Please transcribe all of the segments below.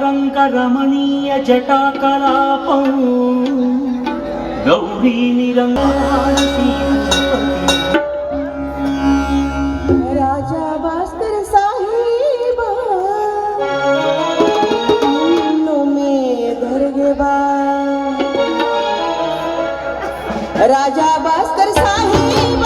ರಂಗರಮಣೀಯ ಜಟಾಕಲಾಪಂ ಗೌರಿ ನಿರಂಗಾಸಿ ರಾಜಾ ಭಾಸ್ಕರ ಸಾಹೇಬ ಇನ್ನೊಮ್ಮೆ ಧರೆಗೆ ಬಾ ರಾಜಾ ಭಾಸ್ಕರ ಸಾಹೇಬ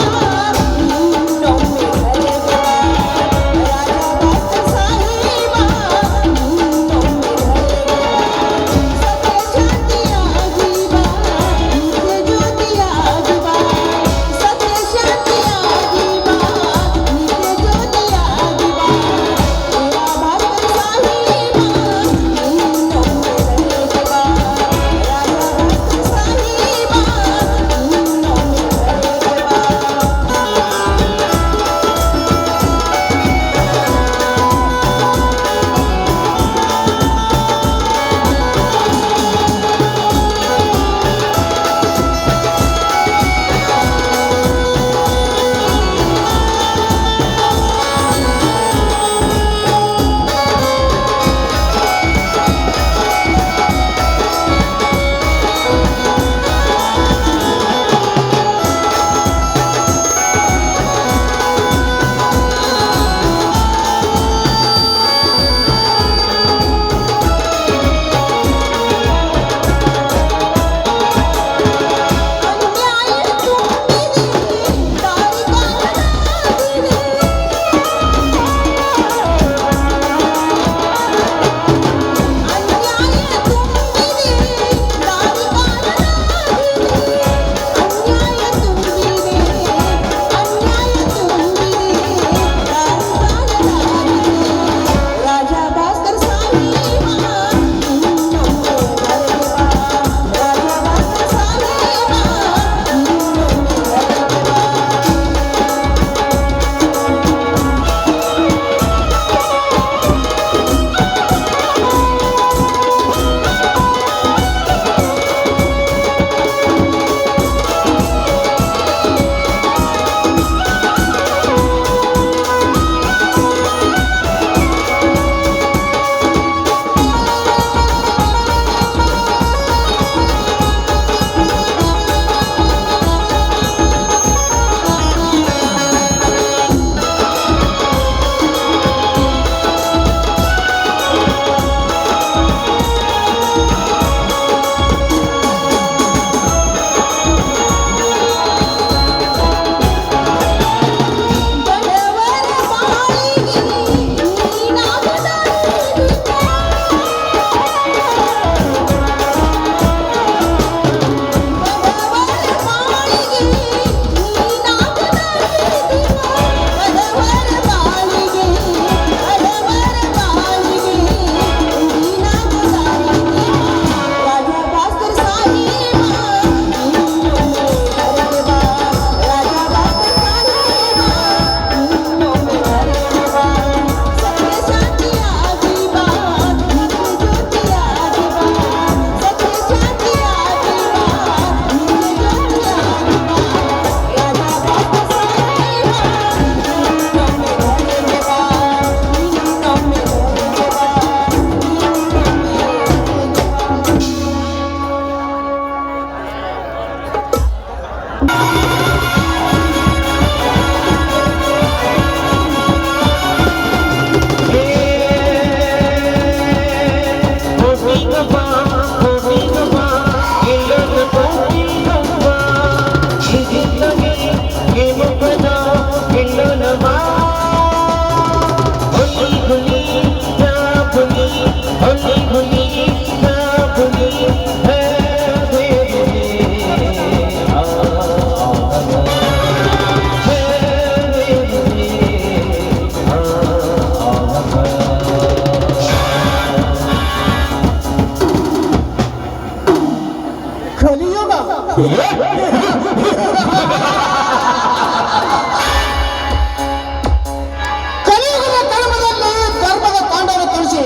ಕಲಿಯುಗದ ಕರ್ಮದಲ್ಲಿ ಧರ್ಮದ ತಾಂಡವ ತುಳಿಸಿ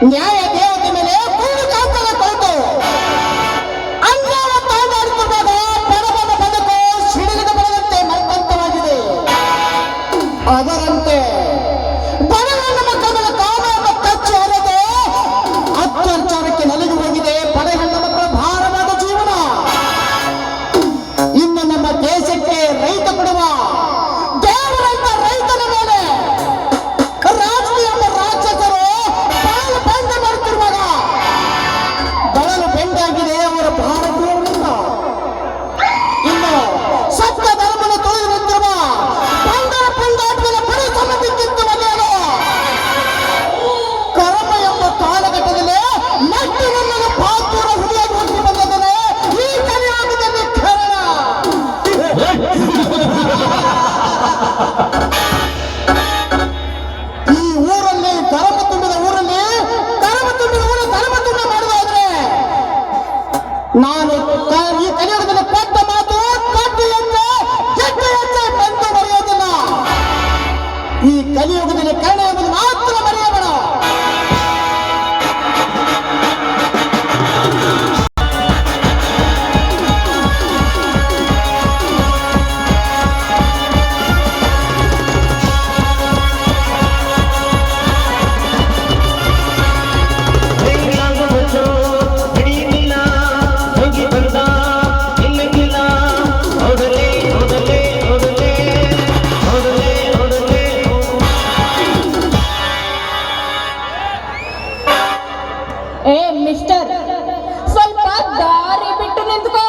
ನ್ಯಾಯ ದೇವತೆ ಮೇಲೆ ಕೂಡು ಕಾಂತನ ಕೊಟ್ಟು ಅನ್ಯಾಯ ತಾಂಡಾಡುತ್ತಿರುವಾಗ ಬಡವನ ಬದುಕು ಸಿಡಿಲಿಗೆ ಬರದಂತೆ ಮರ್ಕಂತವಾಗಿದೆ. ಅದರಂತೆ ಬಡವನ ಮಕ್ಕಳ ಕಾಮ ಎಂಬ ಕಚ್ಚು ಹೊರದೆ ಮಿಸ್ಟರ್, ಸ್ವಲ್ಪ ದಾರಿ ಬಿಟ್ಟು ನಿಂತ್ಕೋ.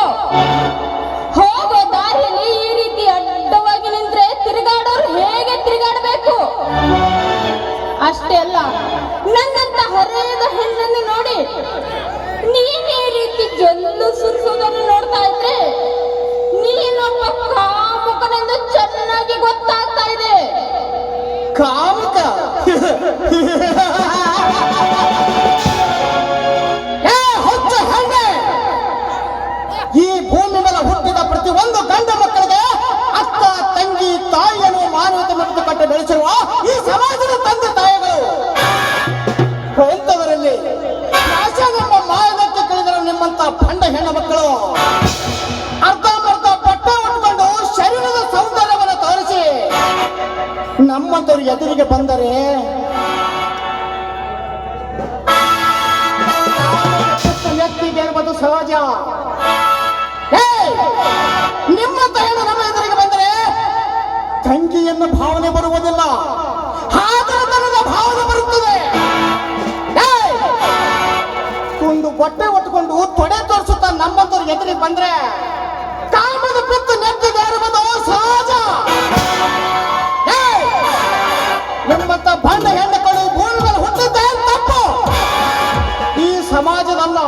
ಹೋಗೋ ದಾರಿಯಲ್ಲಿ ಈ ರೀತಿ ಅಡ್ಡವಾಗಿ ನಿಂತ್ರೆ ತಿರುಗಾಡೋರು ಹೇಗೆ ತಿರುಗಾಡಬೇಕು? ಅಷ್ಟೇ ಅಲ್ಲ, ನನ್ನಂತ ಹರೆಯದ ಹೆಣ್ಣನ್ನು ನೋಡಿ ನೀನ್ ಈ ರೀತಿ ಜೊಲ್ಲು ಸುರಿಸುವುದನ್ನು ನೋಡ್ತಾ ಇದ್ರೆ ನೀನೊಬ್ಬ ಕಾಮುಕನೆಂದು ಚೆನ್ನಾಗಿ ಗೊತ್ತಾಗ್ತಾ ಇದೆ. ಕಾಮುಕ? ಹುಚ್ಚ ಹೆಣ್ಣೆ, ಈ ಭೂಮಿ ಮೇಲೆ ಹುಟ್ಟಿದ ಪ್ರತಿ ಒಂದು ಗಂಡ ಮಕ್ಕಳಿಗೆ ಅಕ್ಕ, ತಂಗಿ, ತಾಯಿಯನ್ನು ಮಾನವತೆ ಮತ್ತು ಕಟ್ಟಿ ಬೆಳೆಸಿರುವ ಈ ಸಮಾಜದ ತಂದೆ ತಾಯಿಗಳು ಎಂತವರಲ್ಲಿ ನಾಶ ನಮ್ಮ ಮಾಯದಕ್ಕೆ ಕಳೆದರೆ ನಿಮ್ಮಂತ ಭಂಡ ಹೆಣ್ಣು ಮಕ್ಕಳು ಅರ್ಧಂಬರ್ಧ ಬಟ್ಟೆ ಉಟ್ಕೊಂಡು ಶರೀರದ ಸೌಂದರ್ಯವನ್ನು ತೋರಿಸಿ ನಮ್ಮಂತವ್ರು ಎದುರಿಗೆ ಬಂದರೆ ವ್ಯಕ್ತಿಗೆ ಇರುವುದು ಸಹಜ. ನಿಮ್ಮಂತ ಹೆಣ್ಣು ನಮ್ಮ ಎದುರಿಗೆ ಬಂದರೆ ತಂಗಿಯನ್ನು ಭಾವನೆ ಬರುವುದಿಲ್ಲ, ಹಾದರತನದ ಭಾವನೆ ಬರುತ್ತದೆ. ಒಂದು ಬಟ್ಟೆ ಉಟ್ಕೊಂಡು ತೊಡೆ ತೋರಿಸುತ್ತಾ ನಮ್ಮಂತವ್ರು ಎದುರಿಗೆ ಬಂದ್ರೆ ಕಾಮದ ಪಿತ್ತು ನೆತ್ತಿಗೆ ಇರುವುದು ಸಹಜ. ನಿಮ್ಮಂತ ಬಂಡ ಹೆಣ್ಣುಗಳು ಭೂಮಿ ಮೇಲೆ ಹುಟ್ಟಿದ್ದೇ ತಪ್ಪು, ಈ ಸಮಾಜದಲ್ಲ.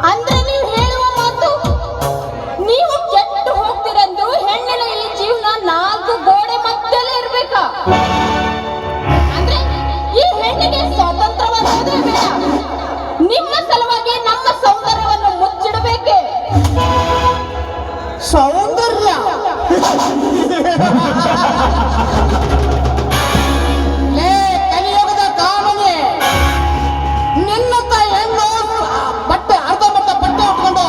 ಅಂದ್ರೆ ನೀವು ಹೇಳುವ ಮಾತು ನೀವು ಕೆಟ್ಟು ಹೋಗ್ತಿರಂದು ಹೆಣ್ಣಿನ ಈ ಜೀವನ ನಾಲ್ಕು ಗೋಡೆ ಮಧ್ಯದಲ್ಲಿ ಇರ್ಬೇಕಾ? ಅಂದ್ರೆ ಈ ಹೆಣ್ಣಿಗೆ ಸ್ವಾತಂತ್ರ್ಯವಾಗೋದೇ ಬೇಡ, ನಿಮ್ಮ ಸಲುವಾಗಿ ನಮ್ಮ ಸೌಂದರ್ಯವನ್ನು ಮುಚ್ಚಿಡಬೇಕೆ? ಸೌಂದರ್ಯ ಕಲಿಯುಗದ ಕಾಮನೆ, ನಿನ್ನಂತ ಹೆಣ್ಣು ಬಟ್ಟೆ ಅರ್ಧಂಬರ್ಧ ಬಟ್ಟೆ ಉಟ್ಕೊಂಡು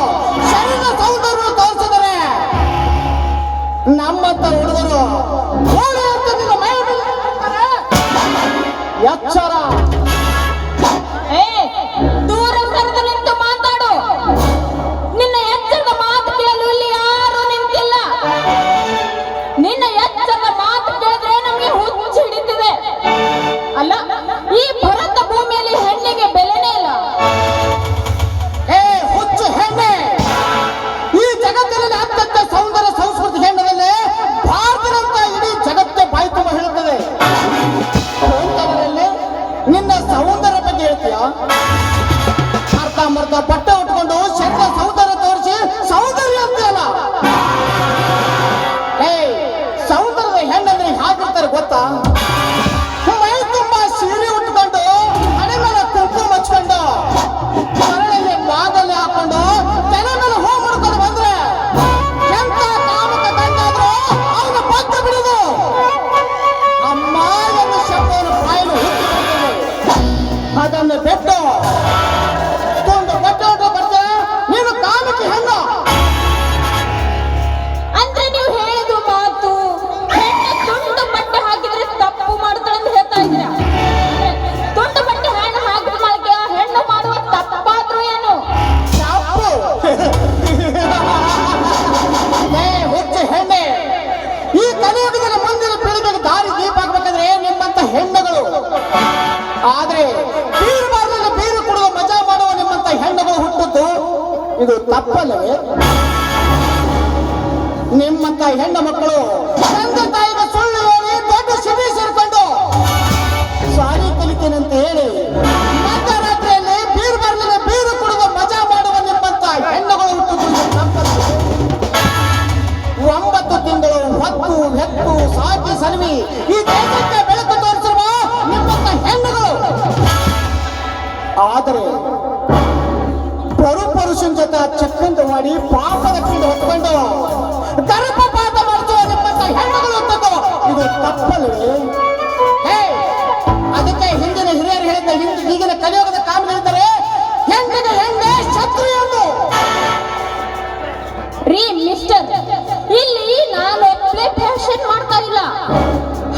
ಶರೀರ ಸೌಂದರ್ಯ ತೋರಿಸಿದರೆ ನಮ್ಮಂತ ಹುಡುಗರು ಹೋಳಿ ಅಂತ ನಿನ್ನ ಮೈ ಮೇಲೆ ಇಡ್ತಾರೆ. ಎಚ್ಚರ. ಏ, ದೂರ ಸರಿದು ನಿಂತು ಮಾತಾಡು. ನಿನ್ನ ಎಚ್ಚರದ ಮಾತು ಕೇಳಲು ಇಲ್ಲಿ ಯಾರು ನಿಂತಿಲ್ಲ. ನಿನ್ನ ಎಚ್ಚರದ ಮಾತು ಕೇಳಿದ್ರೆ ನಮಗೆ ಹುಚ್ಚು ಹಿಡಿತಿದೆ. ಅಲ್ಲ, ಈ ಭರತ ಭೂಮಿಯಲ್ಲಿ ಹೆಣ್ಣಿಗೆ ಬೆಲೆನೇ ಇಲ್ಲ. ಹುಚ್ಚು ಹೆಣ್ಣೆ, ಈ ಜಗತ್ತಿನಲ್ಲಿ ಅತ್ಯಂತ ಸೌಂದರ್ಯ ಸಂಸ್ಕೃತಿ ಹೆಣ್ಣದಲ್ಲಿ ಭಾರತದಂತ ಇಡೀ ಜಗತ್ತೇ ಬಾಯಿ ತುಂಬ ಹೇಳುತ್ತದೆ. ಅಂಥವರಲ್ಲಿ ನಿನ್ನ ಸೌಂದರ್ಯ ಬಗ್ಗೆ ಹೇಳ್ತೀಯ? ಅರ್ಧಂಬರ್ಧ ಬಟ್ಟೆ ಉಟ್ಕೊಂಡು ಶರೀರ ಸೌಂದರ್ಯ ತೋರಿಸಿ ಸೌಂದರ್ಯ ಅಂತೀಯಲ್ಲ. ಸೌಂದರ್ಯದ ಹೆಣ್ಣಂದ್ರೆ ಹಾಕಿರ್ತಾರೆ ಗೊತ್ತಾ? ಮೈ ತುಂಬ ಸೀರೆ ಉಟ್ಕೊಂಡು ಹಣೆ ಮೇಲೆ ಕುಂಕುಮ ಹಚ್ಕೊಂಡು ಮರಳಲ್ಲಿ ಬಾಗಲ್ಲಿ ಹಾಕೊಂಡು ತಲೆ ಮೇಲೆ ಹೂ ಮುಡ್ಕೊಂಡು ಬಂದ್ರೆ ಎಂತ ಕಾಮಕ ಗಂಡಾದ್ರು ಅವನ ಬದ್ದ ಬಿಡುದು. ಅಮ್ಮ ಎನ್ನುವ ಶಬ್ದವನ್ನು ಬಾಯಲ್ಲಿ ಹುಟ್ಟಿಕೊಂಡಿದೆ. ಅದನ್ನು ಬಿಟ್ಟು ಒಂದು ಬಟ್ಟೆ ಉಟ್ಟು ಬರ್ತಾರೆ ನೀನು ಕಾಮಕ್ಕೆ ಹೆಣ್ಣು. ಅಂದ್ರೆ ನೀವು ಹೇಳಿದ ಮಾತು ಹೆಣ್ಣು ತುಂಡು ಬಟ್ಟೆ ಹಾಕಿದ್ರೆ ತಪ್ಪು ಮಾಡ್ತಾಳೆ ಅಂತ ಹೇಳ್ತಾ ಇದ್ದೀರಾ? ತುಂಡು ಬಟ್ಟೆ ಹೆಣ್ಣು ಹಾಕಿದ ಮಾಡಕ್ಕೆ ಹೆಣ್ಣು ಮಾಡುವ ತಪ್ಪಾದ್ರೂ ಏನು? ತಪ್ಪು. ಹುಚ್ಚು ಹೆಣ್ಣೆ, ಈ ಕಲಿಯುಗದಲ್ಲಿ ಮುಂದಿನ ಪೀಳಿಗೆಗೆ ದಾರಿ ದೀಪ ಆಗ್ಬೇಕಂದ್ರೆ ನಿಮ್ಮಂತ ಹೆಣ್ಣುಗಳು. ಆದ್ರೆ ಬೀರು ಬಾರ್ದಲ್ಲಿ ಬೀರು ಕುಡಿದು ಮಜಾ ಮಾಡುವ ನಿಮ್ಮಂತ ಹೆಣ್ಣುಗಳು ಹುಟ್ಟದ್ದು ಇದು ತಪ್ಪಲ್ಲವೇ? ನಿಮ್ಮಂತ ಹೆಣ್ಣು ಮಕ್ಕಳು ತಂದೆ ತಾಯಿಗೆ ಸುಳ್ಳು ಹೇಳಿ ದೊಡ್ಡ ಸಿಟಿ ಸೇರ್ಕೊಂಡು ಸಾರಿ ಕಲಿತೇನೆ ಅಂತ ಹೇಳಿ ಮಧ್ಯರಾತ್ರಿಯಲ್ಲಿ ಬೀರು ಬಾರ್ನಲ್ಲಿ ಬೀರು ಕುಡಿದು ಮಜಾ ಮಾಡುವ ನಿಮ್ಮಂತ ಹೆಣ್ಣುಗಳು ಹುಟ್ಟುವುದು ತಪ್ಪಲ್ಲವೇ? 9 ತಿಂಗಳು ಹೊತ್ತು ಹೆತ್ತು ಸಾಕಿ ಸಲುವಿ ಈ ದೇಶಕ್ಕೆ ಬೆಳಕು ತೋರಿಸಿರುವ ನಿಮ್ಮಂತ ಹೆಣ್ಣುಗಳು. ಆದರೆ ಪರುಷನ ಜೊತೆ ಚಕ್ಕಂತ ಮಾಡಿ ಪಾಪದ ಕಿಂದ ಹೊತ್ಕೊಂಡು ಗರ್ಭಪಾತ ಮಾಡಿಸುವ ನಿಮ್ಮಂತ ಹೆಣ್ಣುಗಳು ಹೊತ್ತದ್ದು ಇದು ತಪ್ಪಲ್ವೇ? ಅದಕ್ಕೆ ಹಿಂದಿನ ಹಿರಿಯರು ಹೇಳಿದ ಈಗಿನ ಕಲಿಯುಗದ ಕಾಮ ಹೇಳ್ತಾರೆ ಹೆಣ್ಣಿಗೆ ಹೆಣ್ಣೆ ಶತ್ರು ಎಂದು. ರೀ ಮಿಸ್ಟರ್, ಇಲ್ಲಿ ನಾನು ಒಬ್ಬಳೆ ಫ್ಯಾಷನ್ ಮಾಡ್ತಾ ಇಲ್ಲ.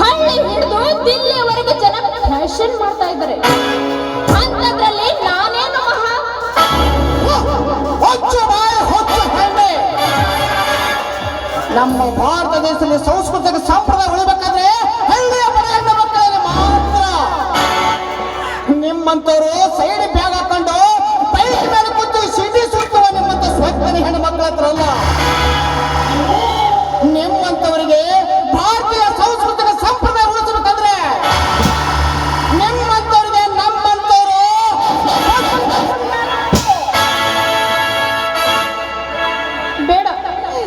ಹಳ್ಳಿ ಹಿಡಿದು ದಿಲ್ಲಿಯವರೆಗೆ ಜನ ಫ್ಯಾಷನ್ ಮಾಡ್ತಾ ಇದ್ದಾರೆ. ಅಂತದ್ರಲ್ಲಿ ನಾನೇನು ಮಹಾ? ಹೊಚ್ಚು ಬಾಯಿ ಹೊಚ್ಚು ಹೆಣ್ಣೆ. ನಮ್ಮ ಭಾರತ ದೇಶದಲ್ಲಿ ಸಂಸ್ಕೃತಿಕ ಸಂಪ್ರದಾಯ ಉಳಿಬೇಕಾದ್ರೆ ಹಳ್ಳಿಯ ಬಡ ಹೆಣ್ಣು ಮಕ್ಕಳಲ್ಲಿ ಮಾತ್ರ. ನಿಮ್ಮ ನಿಮ್ಮಂತವರು ಸೈಡ್ ಬ್ಯಾಗ್ ಹಾಕೊಂಡು ಬೈಕ್ ಮೇಲೆ ಕೂತು ಸಿಟಿ ಸುತ್ತುವ ನಿಮ್ಮಂತ ಸ್ವಚ್ಛನೆ ಹೆಣ್ಣು ಮಕ್ಕಳ ಹತ್ರ ಅಲ್ಲ. ನಿಮ್ಮಂತವರಿಗೆ ಭಾರತೀಯ ಸಂಸ್ಕೃತಿಕ ಸಂಪ್ರದಾಯ ಉಳಿಸಬೇಕಂದ್ರೆ ನಿಮ್ಮಂತವರಿಗೆ ನಮ್ಮಂತವರು ಬೇಡ,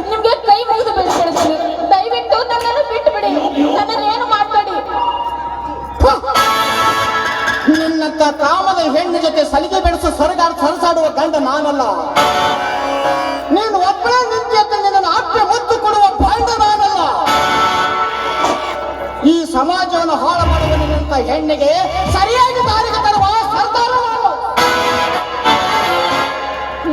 ನಿಮ್ಗೆ ಕೈ ಮುಗಿದು ಬೇಡ್ಕೊಳ್ತೀನಿ, ದಯವಿಟ್ಟು ನನ್ನನ್ನು ಬಿಟ್ಟು ಬಿಡಿ, ನನ್ನನ್ನು ಏನು ಮಾಡಬೇಡಿ. ನಿನ್ನಂತ ಕಾಮದ ಹೆಣ್ಣು ಜೊತೆ ಸಲಿಗೆ ಬೆಳೆಸೋ ಸರಸಾಡುವ ಗಂಡ ನಾನಲ್ಲ. ನೀನು ಒಬ್ಬಳೇ ನಿಂತ ನಿನ್ನನ್ನು ಅಪ್ಪೆ ಮುತ್ತು ಕೊಡುವ ಬಾಂಡ ನಾನಲ್ಲ. ಈ ಸಮಾಜವನ್ನು ಹಾಳು ಮಾಡುವ ನಿನ್ನಂತ ಹೆಣ್ಣಿಗೆ ಸರಿಯಾಗಿ ದಾರಿಗೆ ತರುವ ಸರ್ದಾರ ನಾನು.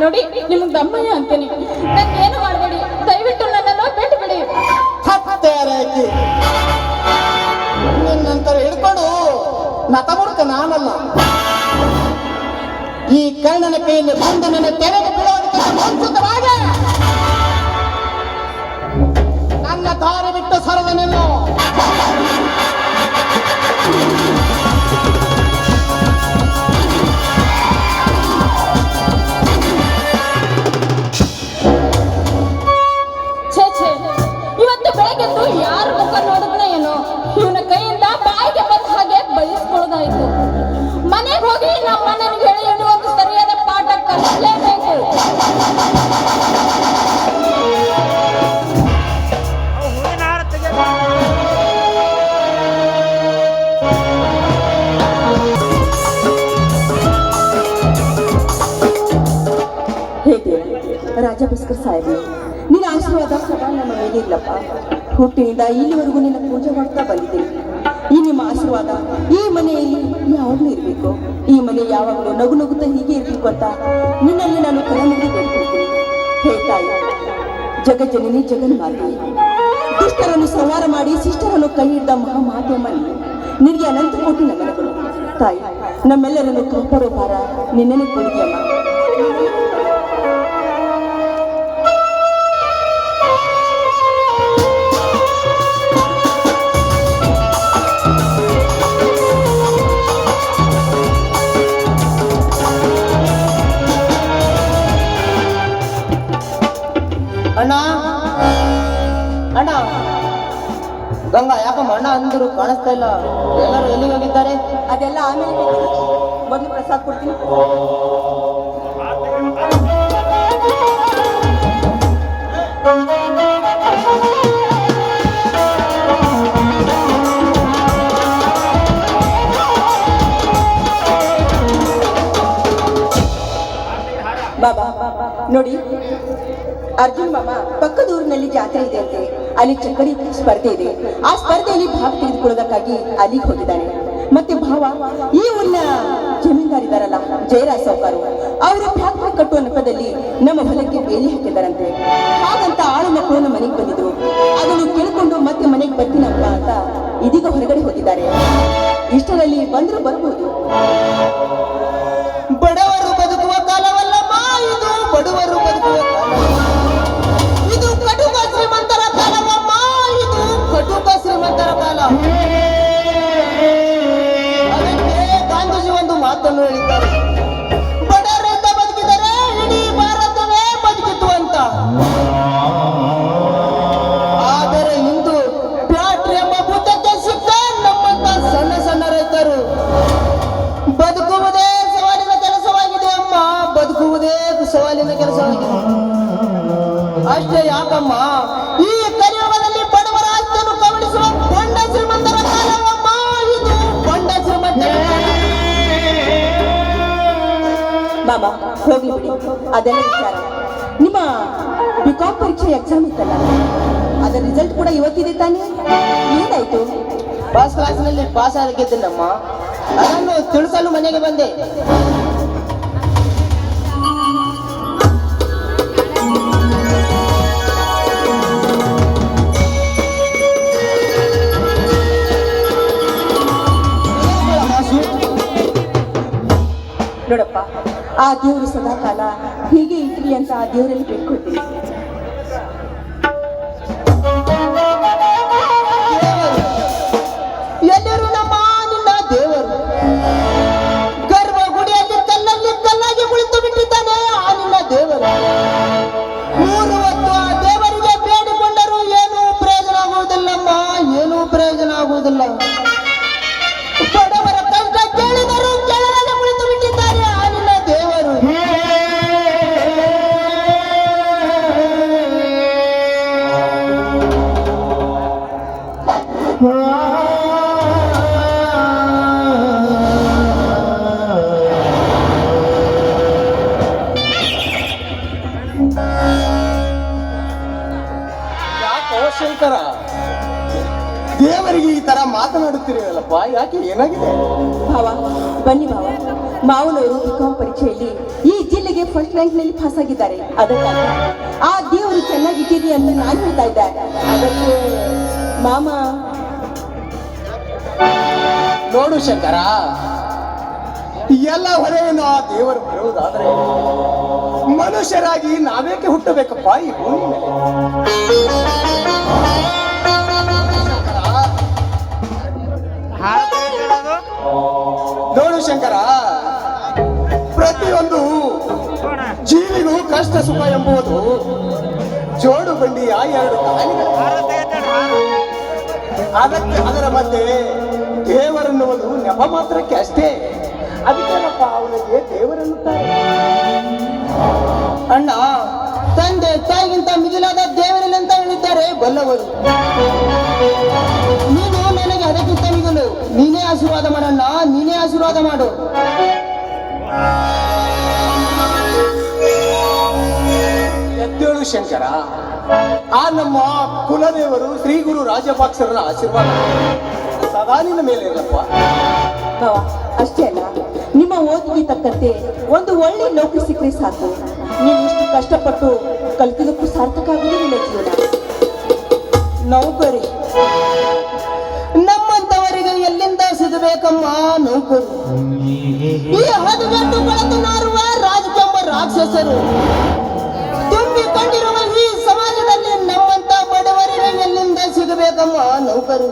ನೋಡಿ, ನಿಮ್ಗೆ ದಮ್ಮಯ್ಯ ಅಂತೀನಿ, ನನ್ಗೇನು ಮಾಡಬೇಡಿ, ದಯವಿಟ್ಟು ನನ್ನನ್ನು ಬಿಟ್ಟು ಬಿಡಿ. ಹತ್ತೇರೇಕಿ ನಿನ್ನಂತರ ಹಿಡ್ಕೊಂಡು ನತಮುಡ್ಕ ನಾನಲ್ಲ. ಈ ಕರ್ಣನ ಕೈಯಲ್ಲಿ ಬಂದು ನನ್ನ ತೆರೆಗೆ ಬೀಳೋದಕ್ಕೆ ಮುಂಚಿತವಾಗಿ ನನ್ನ ದಾರಿ ಬಿಟ್ಟು ಸರದ ನಿಲ್ಲು. ಛೇ ಛೇ, ಇವತ್ತು ಬೆಳಗ್ಗೆದ್ದು ಯಾರ ಮುಖ ನೋಡಿದ್ರೆ ಏನೋ ಇವನ ಕೈಯಿಂದ ಬಾಯಿಗೆ ಬಂದ ಹಾಗೆ ಬಯಸ್ಕೊಳ್ಳೋದಾಯ್ತು. ಮನೆಗೆ ಹೋಗಿ ನಮ್ಮ ಮನೆಗೆ ಹೇಳಿ ಇವನು ಒಂದು ಸರಿಯಾದ ಪಾಠ ಕಲಿಸಲೇಬೇಕು. ಹೇಗೆ ರಾಜ ಭಾಸ್ಕರ್ ಸಾಹೇಬ್, ನಿನ್ನ ಆಶೀರ್ವಾದ ಸದಾ ನಮ್ಮ ಮೇಲೆ ಇಲ್ಲಪ್ಪ. ಹುಟ್ಟಿನಿಂದ ಇಲ್ಲಿವರೆಗೂ ನಿನ್ನ ಪೂಜೆ ಮಾಡ್ತಾ ಬಂದಿದ್ದೀನಿ. ಈ ನಿಮ್ಮ ಆಶೀರ್ವಾದ ಈ ಮನೆಯಲ್ಲಿ ಯಾವಾಗಲೂ ಇರಬೇಕು. ಈ ಮನೆ ಯಾವಾಗಲೂ ನಗು ನಗುತ್ತಾ ಹೀಗೆ ಇರಬೇಕು ಅಂತ ನಿನ್ನಲ್ಲಿ ನಾನು ಕರೆ ಮುಗಿ ಬೇಡ್ಕೊಳ್ತೀನಿ. ಹೇ ತಾಯಿ, ಜಗಜ್ಜನನಿ ಜಗನ್ಮಾತೆ, ದುಷ್ಟರನ್ನು ಸಂಹಾರ ಮಾಡಿ ಶಿಷ್ಟರನ್ನು ಕೈ ಹಿಡಿದ ಮಹಾಮಾತೆಯಮ್ಮ ನೀನು. ನಿನಗೆ ಅನಂತ ಕೋಟಿ ನಮನಗಳು ತಾಯಿ. ನಮ್ಮೆಲ್ಲರನ್ನು ಕಾಪಾಡೋ ಭಾರ ನಿನ್ನೆ ಕೊಡಿದೆಯಮ್ಮ. ಅಣ್ಣ ಅಣ್ಣ, ಗಂಗಾ ಯಾಕಮ್ಮ ಅಣ್ಣ ಅಂದರು ಕಾಣಿಸ್ತಾ ಇಲ್ಲ, ಎಲ್ಲರೂ ಎಲ್ಲಿಗೆ ಹೋಗಿದ್ದಾರೆ? ಅದೆಲ್ಲ ಆಮೇಲೆ ಮೊದಲು ಪ್ರಸಾದ ಕೊಡ್ತೀನಿ. ಬಾಬಾ ನೋಡಿ, ಅರ್ಜುನ್ ಮಾಮ ಪಕ್ಕದ ಊರಿನಲ್ಲಿ ಜಾತ್ರೆ ಇದೆ ಅಂತೆ, ಅಲ್ಲಿ ಚಕ್ಕಡಿ ಸ್ಪರ್ಧೆ ಇದೆ. ಆ ಸ್ಪರ್ಧೆಯಲ್ಲಿ ಭಾಗ ತೆಗೆದುಕೊಳ್ಳೋದಕ್ಕಾಗಿ ಅಲ್ಲಿಗೆ ಹೋಗಿದ್ದಾನೆ. ಮತ್ತೆ ಭಾವ ಈ ಊರಿನ ಜಮೀನ್ದಾರಿದಾರಲ್ಲ ಜಯರಾಜ್ ಸಾವ್ಕಾರು, ಅವರು ಫ್ಯಾಕ್ಟರಿ ಕಟ್ಟುವ ನೆಪದಲ್ಲಿ ನಮ್ಮ ಹೊಲಕ್ಕೆ ಬೇಲಿ ಹಾಕಿದ್ದಾರಂತೆ. ಹಾಗಂತ ಆಳು ಮಕ್ಕಳು ನಮ್ಮ ಮನೆಗೆ ಬಂದಿದ್ರು. ಅದನ್ನು ಕೇಳಿಕೊಂಡು ಮತ್ತೆ ಮನೆಗೆ ಬರ್ತೀನಪ್ಪ ಅಂತ ಇದೀಗ ಹೊರಗಡೆ ಹೋಗಿದ್ದಾರೆ. ಇಷ್ಟರಲ್ಲಿ ಬಂದ್ರು ಬರ್ಬೋದು. ಬಡವರು ಬದುಕುವ ಕಾಲವಲ್ಲಮ್ಮ ಇದು, ಬಡವರು ಬದುಕುವ ಕಾಲ. ಇದು ಕಟುಕ ಶ್ರೀಮಂತರ ಕಾಲವಮ್ಮ, ಇದು ಕಟುಕ ಶ್ರೀಮಂತರ ಕಾಲ. ಅದಕ್ಕೆ ಗಾಂಧೀಜಿ ಒಂದು ಮಾತನ್ನು ಹೇಳಿದ್ದಾರೆ, ಬಡವರಿಂದ ಬದುಕಿದರೆ ಇಡೀ ಭಾರತವೇ ಬದುಕಿತು ಅಂತ. ಆದರೆ ಇಂದು ಫ್ಯಾಕ್ಟರಿ ಎಂಬ ಭೂತಕ್ಕೆ ಸಿಕ್ಕ ನಮ್ಮಂತ ಸಣ್ಣ ಸಣ್ಣ ರೈತರು ಬದುಕುವುದೇ ಸವಾಲಿನ ಕೆಲಸವಾಗಿದೆ ಅಮ್ಮ, ಬದುಕುವುದೇ ಸವಾಲಿನ ಕೆಲಸವಾಗಿದೆ. ಅಷ್ಟೇ ಯಾಕಮ್ಮ, ಈ ಕಲಿಯುಗದಲ್ಲಿ ಬಡವರ ಆಸ್ತಿಯನ್ನು ಕಬಳಿಸುವ ಬಂಡ ಶ್ರೀಮಂತರ ಕಾಲವಮ್ಮ ಇದು, ಬಂಡ ಶ್ರೀಮಂತರ ಕಾಲ. ಮಾಮ ಹೋಗ್ಲಿ ಬಿಡಿ, ಅದೆಲ್ಲ ವಿಚಾರ. ನಿಮ್ಮ ಬಿಕಾಮ್ ಪರೀಕ್ಷೆ ಎಕ್ಸಾಮ್ ಇತ್ತಲ್ಲ, ಅದರ ರಿಸಲ್ಟ್ ಕೂಡ ಇವತ್ತಿದೆ ತಾನೇ? ಏನಾಯ್ತು? ಫಸ್ಟ್ ಕ್ಲಾಸ್ನಲ್ಲಿ ಪಾಸ್ ಆಗಿದ್ದೇನಮ್ಮ, ಅದನ್ನು ತಿಳಿಸಲು ಮನೆಗೆ ಬಂದೆ. ನೋಡಪ್ಪ, ಆ ದೇವರು ಸದಾ ಕಾಲ ಹೀಗೆ ಇರ್ಲಿ ಅಂತ ಆ ದೇವರಲ್ಲಿ ಬೇಡ್ಕೊಳ್ತೀನಿ. ಎಲ್ಲರೂ ನಮ್ಮ ನಿನ್ನ ದೇವರು. ಯಾಕೆ ಏನಾಗಿದೆ? ಭಾವ ಬನ್ನಿ ಭಾವ, ಮಾವನವರು ಬಿಕಾಂ ಪರೀಕ್ಷೆಯಲ್ಲಿ ಈ ಜಿಲ್ಲೆಗೆ ಫಸ್ಟ್ ರ್ಯಾಂಕ್ ನಲ್ಲಿ ಪಾಸ್ ಆಗಿದ್ದಾರೆ. ಅದಕ್ಕಾಗಿ ಆ ದೇವರು ಚೆನ್ನಾಗಿದ್ದೀರಿ ಅಂತ ನಾನು ಹೇಳ್ತಾ ಇದ್ದೆ. ಅದಕ್ಕೆ ಮಾಮ ನೋಡು ಶಂಕರ, ಎಲ್ಲ ಹೊರೆಯನ್ನು ಆ ದೇವರು ಬರುವುದಾದ್ರೆ ಮನುಷ್ಯರಾಗಿ ನಾವೇಕೆ ಹುಟ್ಟಬೇಕಪ್ಪ ಈ ಭೂಮಿ ಮೇಲೆ? ನೋಡು ಶಂಕರ, ಪ್ರತಿಯೊಂದು ಜೀವಿಗೂ ಕಷ್ಟ ಸುಖ ಎಂಬುದು ಜೋಡು ಬಂಡಿಯ ಎರಡು ದಾರಿಗಳು. ಅದಕ್ಕೆ ಅದರ ಮಧ್ಯೆ ದೇವರನ್ನುವುದು ನೆಪ ಮಾತ್ರಕ್ಕೆ ಅಷ್ಟೇ. ಅದಕ್ಕೇನಪ್ಪ ಅವನಿಗೆ ದೇವರನ್ನುತ್ತಾರೆ. ಅಣ್ಣ, ತಂದೆ ತಾಯಿಗಿಂತ ಮಿಗಿಲಾದ ದೇವರನ್ನಂತ ಹೇಳಿದ್ದಾರೆ ಬಲ್ಲವರು. ನೀನು ನನಗೆ ಅದಕ್ಕಿಂತ ಮಿಗಿಲು. ನೀನೇ ಆಶೀರ್ವಾದ ಮಾಡಣ್ಣ, ನೀನೇ ಆಶೀರ್ವಾದ ಮಾಡು. ಎದ್ದೇಳು ಶಂಕರ, ಆ ನಮ್ಮ ಕುಲದೇವರು ಶ್ರೀ ಗುರು ರಾಜಪಾಕ್ಷರರ ಆಶೀರ್ವಾದ ಸದಾ ನಿನ್ನ ಮೇಲೆ ಇರಪ್ಪ. ಭಾವ ಅಷ್ಟೇ ಅಲ್ಲ, ನಿಮ್ಮ ಓದಿಗೆ ತಕ್ಕಂತೆ ಒಂದು ಒಳ್ಳೆ ನೌಕರಿ ಸಿಕ್ಕರೆ ಸಾಕು. ನೀನು ಇಷ್ಟು ಕಷ್ಟಪಟ್ಟು ಕಲಿತದಕ್ಕೂ ಸಾರ್ಥಕ ಆಗುವುದು ನಿನ್ನ ಜೀವನ. ನೌಕರಿ ನಮ್ಮಂತವರಿಗೆ ಎಲ್ಲಿಂದ ಸಿಗಬೇಕಮ್ಮ ನೌಕರಿ? ಈ ಹದಿನೆಂಟು ಬೆಳೆದು ನಾರುವ ರಾಜಕೆಂಬ ರಾಕ್ಷಸರು ತುಂಬಿಕೊಂಡಿರುವ ಈ ಸಮಾಜದಲ್ಲಿ ನಮ್ಮಂತ ಬಡವರಿಗೆ ಎಲ್ಲಿಂದ ಸಿಗಬೇಕಮ್ಮ ನೌಕರಿ?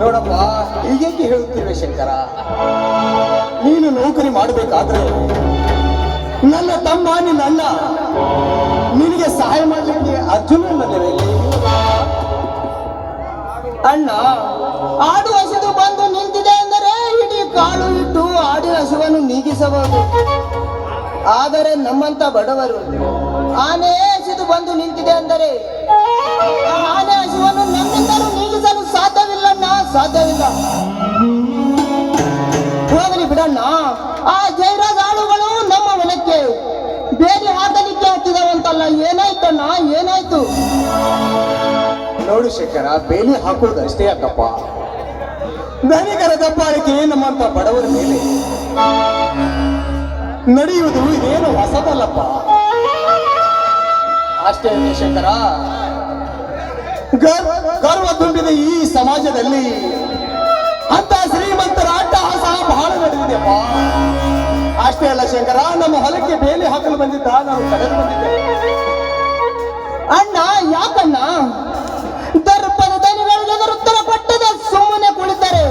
ನೋಡಪ್ಪ, ಹೀಗೇಕೆ ಹೇಳುತ್ತಿರುವೆ ಶಂಕರ? ನೀನು ನೌಕರಿ ಮಾಡಬೇಕಾದ್ರೆ ನನ್ನ ತಮ್ಮ ನಿನ್ನ ಅಣ್ಣ ನಿನಗೆ ಸಹಾಯ ಮಾಡಲಿಕ್ಕೆ ಅರ್ಜುನನಲ್ಲಿ ಅಣ್ಣ ಆಡು ಹಸಿದು ಬಂದು ನಿಂತಿದೆ ಅಂದರೆ ಇಡೀ ಕಾಳು ಇಟ್ಟು ಆಡಿನ ಹಸುವನ್ನು ನೀಗಿಸಬಹುದು. ಆದರೆ ನಮ್ಮಂತ ಬಡವರು ಆನೆ ಹಸಿದು ಬಂದು ನಿಂತಿದೆ ಅಂದರೆ ಆ ಆನೆ ಹಸುವನ್ನು ನಮ್ಮಿಂದಲೂ ನೀಗಿಸಲು ಸಾಧ್ಯವಿಲ್ಲಣ್ಣ, ಸಾಧ್ಯವಿಲ್ಲ. ಹೋಗಲಿ ಬಿಡಣ್ಣ, ಆ ಜೈರಾಜ್ ಆಳುಗಳು ನಮ್ಮ ಹೊಲಕ್ಕೆ ಬೇರೆ ಹಾಕಲಿಕ್ಕೆ ಹತ್ತಿದವಂತಲ್ಲ. ಏನಾಯ್ತಣ್ಣ, ಏನಾಯ್ತು? ನೋಡು ಶೇಖರ, ಬೇಲಿ ಹಾಕುವುದು ಅಷ್ಟೇ ಯಾಕಪ್ಪ, ಧನಿಕರ ದಬ್ಬಾಳಿಕೆ ನಮ್ಮಂತ ಬಡವರ ಮೇಲೆ ನಡೆಯುವುದು ಇದೇನು ಹೊಸದಲ್ಲಪ್ಪ. ಅಷ್ಟೇ ಶೇಖರ, ಗರ್ವ ತುಂಬಿದ ಈ ಸಮಾಜದಲ್ಲಿ ಅಂತ ಶ್ರೀಮಂತರ ಅಟ್ಟಹಾಸ ಬಹಳ ನಡೆದಿದೆಯಪ್ಪ. ಅಷ್ಟೇ ಅಲ್ಲ ಶಂಕರ, ನಮ್ಮ ಹೊಲಕ್ಕೆ ಬೇಲಿ ಹಾಕಲು ಬಂದಿದ್ದ ನಾನು ಕಳೆದು ಬಂದಿದ್ದೆ. ಅಣ್ಣ ಯಾಕಣ್ಣ ದರ್ಪದ ದನಿಗಳಿಗೆ ಎದುರುತ್ತರ ಕೊಟ್ಟದೆ ಸುಮ್ಮನೆ ಕುಳಿತಾರೆ?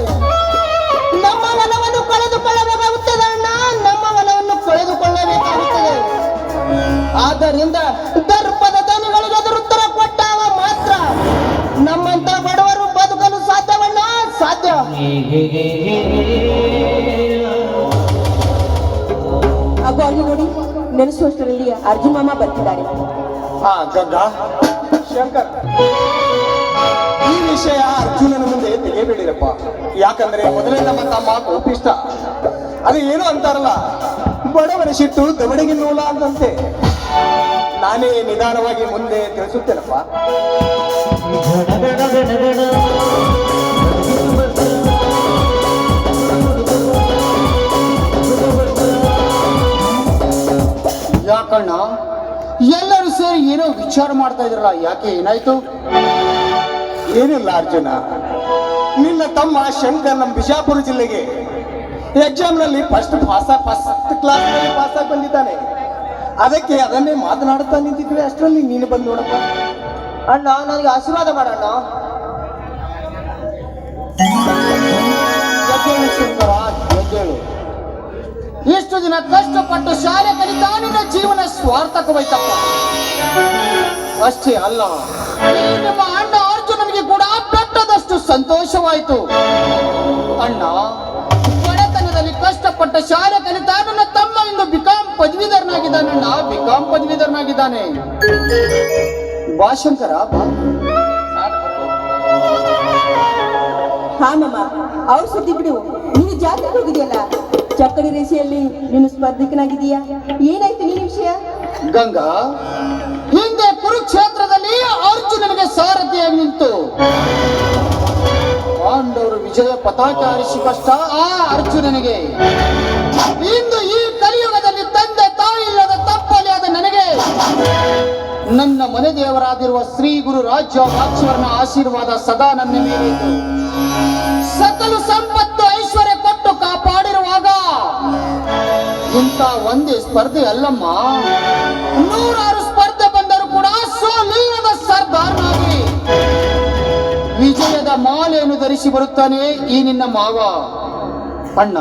ನಮ್ಮ ಹೊಲವನ್ನು ಕಳೆದುಕೊಳ್ಳಬೇಕಾಗುತ್ತದೆ ಅಣ್ಣ, ನಮ್ಮ ಹೊಲವನ್ನು ಕಳೆದುಕೊಳ್ಳಬೇಕಾಗುತ್ತದೆ. ಆದ್ದರಿಂದ ದರ್ಪದ ದನಿಗಳಿಗೆ ಎದುರುತ್ತರ ಕೊಟ್ಟಾಗ ಮಾತ್ರ ನಮ್ಮಂತ ಬಡವರು ಬದುಕಲು ಸಾಧ್ಯವಣ್ಣ, ಸಾಧ್ಯ. ಹಾಗೂ ಅಲ್ಲಿ ನೋಡಿ, ನೆನೆಸುವಷ್ಟರಲ್ಲಿ ಅರ್ಜುನ್ ಮಾಮ ಬರ್ತಿದ್ದಾರೆ. ಗಂಗಾ, ಶಂಕರ್, ಈ ವಿಷಯ ಅರ್ಜುನನ ಮುಂದೆ ತೆಗೆಯಬೇಡಿರಪ್ಪ. ಯಾಕಂದ್ರೆ ಮೊದಲೇ ನಮ್ಮ ತಮ್ಮ ಕೋಪಿಷ್ಟ. ಅದು ಏನು ಅಂತಾರಲ್ಲ, ಬಡವನ ಸಿಟ್ಟು ದವಡೆಗೆ ನೂಲ ಅಂತಂತೆ. ನಾನೇ ನಿಧಾನವಾಗಿ ಮುಂದೆ ತಿಳಿಸುತ್ತೇನಪ್ಪ. ಯಾಕಣ್ಣ ಎಲ್ಲರೂ ಸೇರಿ ಏನೋ ವಿಚಾರ ಮಾಡ್ತಾ ಇದ್ರಲ್ಲ, ಯಾಕೆ ಏನಾಯ್ತು? ಏನಿಲ್ಲ ಅರ್ಜುನ, ನಿನ್ನ ತಮ್ಮ ಶಂಕರ್ ನಮ್ಮ ಬಿಜಾಪುರ ಜಿಲ್ಲೆಗೆ ಎಕ್ಸಾಮ್ ನಲ್ಲಿ ಫಸ್ಟ್ ಕ್ಲಾಸ್ ನಲ್ಲಿ ಪಾಸ್ ಆಗಿ ಬಂದಿದ್ದಾನೆ. ಅದಕ್ಕೆ ಅದನ್ನೇ ಮಾತನಾಡುತ್ತಾ ನಿಂತಿದ್ವಿ. ಅಷ್ಟರಲ್ಲಿ ನೀನು ಬಂದು ನೋಡಪ್ಪ. ಅಣ್ಣ, ನನಗೆ ಆಶೀರ್ವಾದ ಮಾಡೋಣ. ಶಂಕರ, ಇಷ್ಟು ದಿನ ಕಷ್ಟಪಟ್ಟು ಶಾಲೆ ಕಲಿತಾ ನಿನ್ನ ಜೀವನ ಸ್ವಾರ್ಥಕವಾಯ್ತಪ್ಪ. ಅಷ್ಟೇ ಅಲ್ಲ, ನಿಮ್ಮ ಅಣ್ಣ ಅರ್ಜುನನಿಗೆ ಕೂಡ ಬೆಟ್ಟದಷ್ಟು ಸಂತೋಷವಾಯಿತು. ಅಣ್ಣ, ಬಡತನದಲ್ಲಿ ಕಷ್ಟಪಟ್ಟ ಶಾಲೆ ಕಲಿತಾ ನನ್ನ ತಮ್ಮ ಇಂದು ಬಿಕಾಂ ಪದವೀಧರನಾಗಿದ್ದಾನಣ್ಣ, ಬಿಕಾಂ ಪದವೀಧರನಾಗಿದ್ದಾನೆ. ಬಾ ಶಂಕರ, ಬಾ. ಹಾ ಮಾಮ, ಅವ್ರ ಸುದ್ದಿ ಬಿಡು. ನೀನು ಜಾತ್ರೆಗೆ ಹೋಗಿದೆಯಲ್ಲ, ಚಕ್ಕಡಿ ರೇಸಿಯಲ್ಲಿ ನೀನು ಸ್ಪರ್ಧಕನಾಗಿದೀಯಾ. ಏನಾಯ್ತು ನಿನ್ನ ವಿಷಯ? ಗಂಗಾ, ಹಿಂದೆ ಕುರುಕ್ಷೇತ್ರದಲ್ಲಿ ಯುದ್ಧದಲ್ಲಿ ಅರ್ಜುನನಿಗೆ ಸಾರಥಿಯಾಗಿ ನಿಂತು ಪಾಂಡವರು ವಿಜಯ ಪತಾಕ ಹಾರಿಸಿ ಕಷ್ಟ ಆ ಅರ್ಜುನನಿಗೆ ಇಂದು ಈ ಕಲಿಯುಗದಲ್ಲಿ ತಂದೆ ತಾಯಿ ಇಲ್ಲದ ತಪ್ಪಲಿಯಾದ ನನಗೆ ನನ್ನ ಮನೆ ದೇವರಾದಿರುವ ಶ್ರೀ ಗುರು ರಾಜ್ಯ ವಾಕ್ಷವರನ ಆಶೀರ್ವಾದ ಸದಾ ನನ್ನ ಮೇಲೆ ಇದ್ದು ಸಕಲ ಸಂಪತ್ತು ಐಶ್ವರ್ಯ ಕೊಟ್ಟು ಕಾಪಾಡಿರುವಾಗ ಇಂಥ ಒಂದೇ ಸ್ಪರ್ಧೆ ಅಲ್ಲಮ್ಮ, ನೂರಾರು ಸ್ಪರ್ಧೆ ಬಂದರೂ ಕೂಡ ಸೋಲಿಲ್ಲದ ಸರ್ದಾರ್ನಾಗಿ ವಿಜಯದ ಮಾಲೆಯನ್ನು ಧರಿಸಿ ಬರುತ್ತಾನೆ ಈ ನಿನ್ನ ಮಾವ. ಅಣ್ಣ,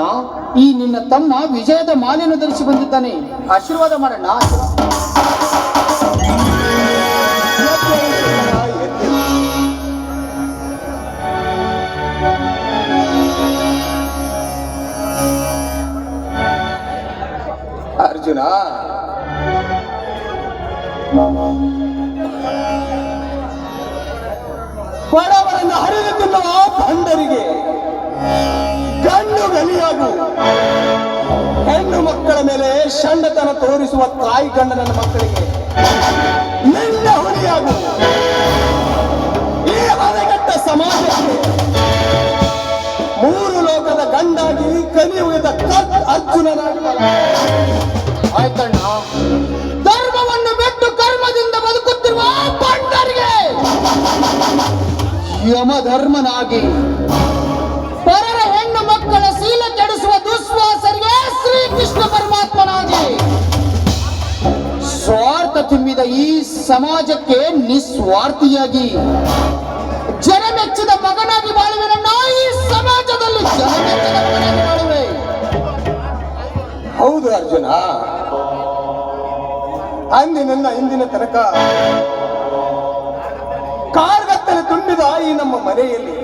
ಈ ನಿನ್ನ ತಮ್ಮ ವಿಜಯದ ಮಾಲೆಯನ್ನು ಧರಿಸಿ ಬಂದಿದ್ದಾನೆ, ಆಶೀರ್ವಾದ ಮಾಡಣ್ಣ. ಅರ್ಜುನ, ಬಡವರನ್ನು ಹರಿದು ತಿನ್ನುವ ಭಂಡರಿಗೆ ಗಂಡು ಗಲಿಯಾಗು, ಹೆಣ್ಣು ಮಕ್ಕಳ ಮೇಲೆ ಷಂಡತನ ತೋರಿಸುವ ತಾಯಿ ಗಂಡನ ಮಕ್ಕಳಿಗೆ ನಿನ್ನ ಹುಲಿಯಾಗು. ಈ ಹದಗೆಟ್ಟ ಸಮಾಜಕ್ಕೆ ಮೂರು ಲೋಕದ ಗಂಡಾಗಿ ಕಲಿಯುವುದ ಅರ್ಜುನನಾಗಿ ಆಯ್ತಣ್ಣ, ಧರ್ಮವನ್ನು ಬಿಟ್ಟು ಕರ್ಮದಿಂದ ಬದುಕುತ್ತಿರುವ ಭಂಡರಿಗೆ ಯಮಧರ್ಮನಾಗಿ, ಪರರ ಹೆಣ್ಣು ಮಕ್ಕಳ ಶೀಲ ಕೆಡಿಸುವ ದುಶ್ವಾಸರಿಗೆ ಶ್ರೀಕೃಷ್ಣ ಪರಮಾತ್ಮನಾಗಿ, ಸ್ವಾರ್ಥ ತುಂಬಿದ ಈ ಸಮಾಜಕ್ಕೆ ನಿಸ್ವಾರ್ಥಿಯಾಗಿ ಜನ ಮೆಚ್ಚಿದ ಮಗನಾಗಿ ಬಾಳುವೆನನ್ನ. ಈ ಸಮಾಜದಲ್ಲಿ ಜನ ಮೆಚ್ಚಿದ ಮಗನಾಗಿ ಬಾಳುವೆ. ಹೌದು ಅರ್ಜುನ, ಅಂದಿನಿಂದ ಇಂದಿನ ತನಕ ಕಾರ್ಗತ್ತಲೆ ತುಂಬಿದ ಈ ನಮ್ಮ ಮನೆಯಲ್ಲಿ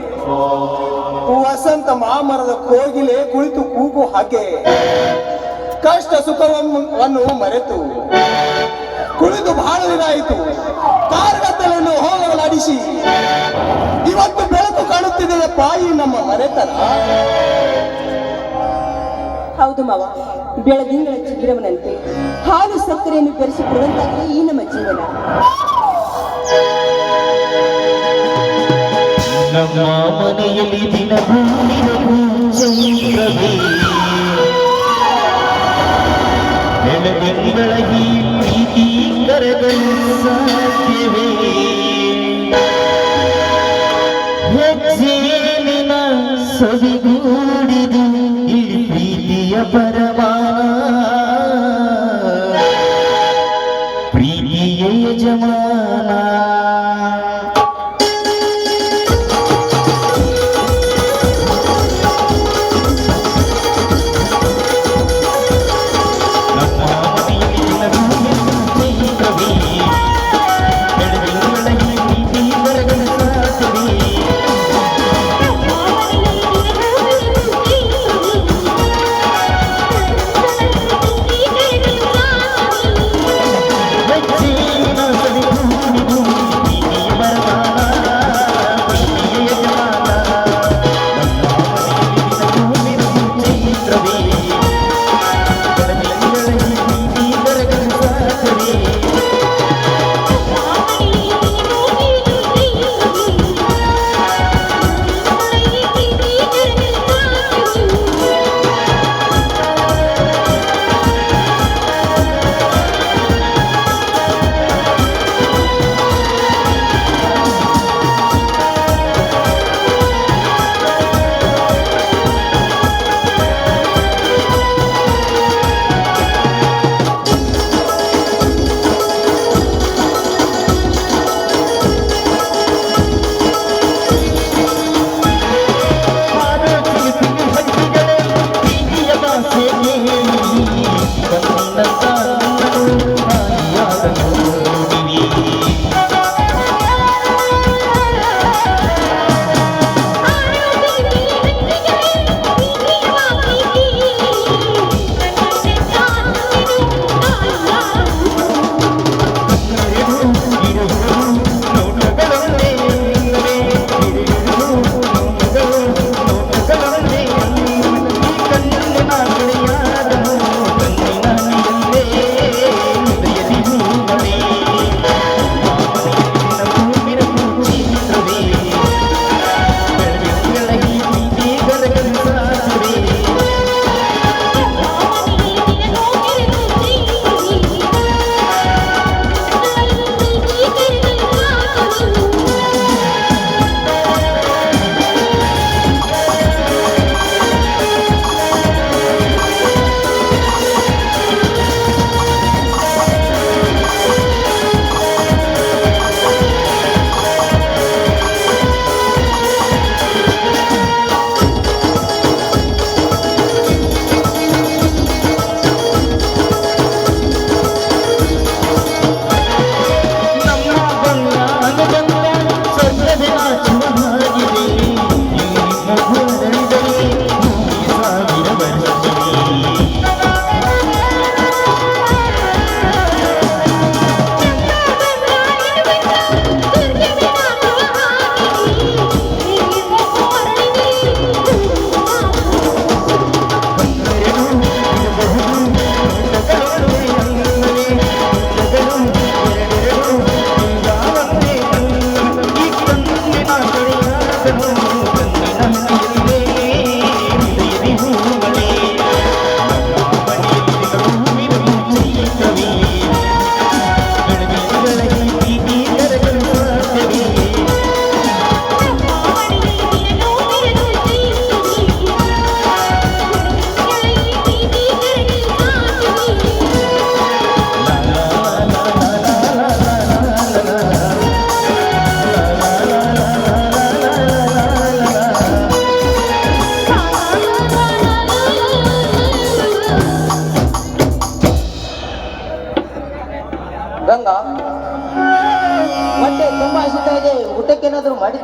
ವಸಂತ ಮಾಮರದ ಕೋಗಿಲೆ ಕುಳಿತು ಕೂಗು ಹಾಗೆ ಕಷ್ಟ ಸುಖವನ್ನು ಮರೆತು ಕುಳಿತು ಬಹಳ ದಿನ ಆಯಿತು. ಕಾರ್ಗತ್ತಲೆಯನ್ನು ಹೋಗಲಾಡಿಸಿ ಇವತ್ತು ಬೆಳಕು ಕಾಣುತ್ತಿದೆಯಪ್ಪ ಈ ನಮ್ಮ ಮನೆತನ. ಹೌದು ಮಾವ, ಬೆಳದಿಂಗಳ ಚಿತ್ರವನಂತೆ ಹಾಲು ಸಕ್ಕರೆಯನ್ನು ಬೆರೆಸಿಕೊಡುವಂತಾಗಲಿ ಈ ನಮ್ಮ ಜೀವನ. ನಮ್ಮ ಮನೆಯಲ್ಲಿ ದಿನವೂ ಚಂದ್ರವೇ, ಬೆಳದಿಂಗಳ ಈ ಪ್ರೀತಿ ಕರಗಲು ಸಾಧ್ಯವೇ? ಹೆಜ್ಜೆಯಲ್ಲಿನ ಸವಿಗೂಡಿದು ಈ ಪ್ರೀತಿಯ ಪರಮಾನ, ಪ್ರೀತಿಯ ಯಜಮಾನ.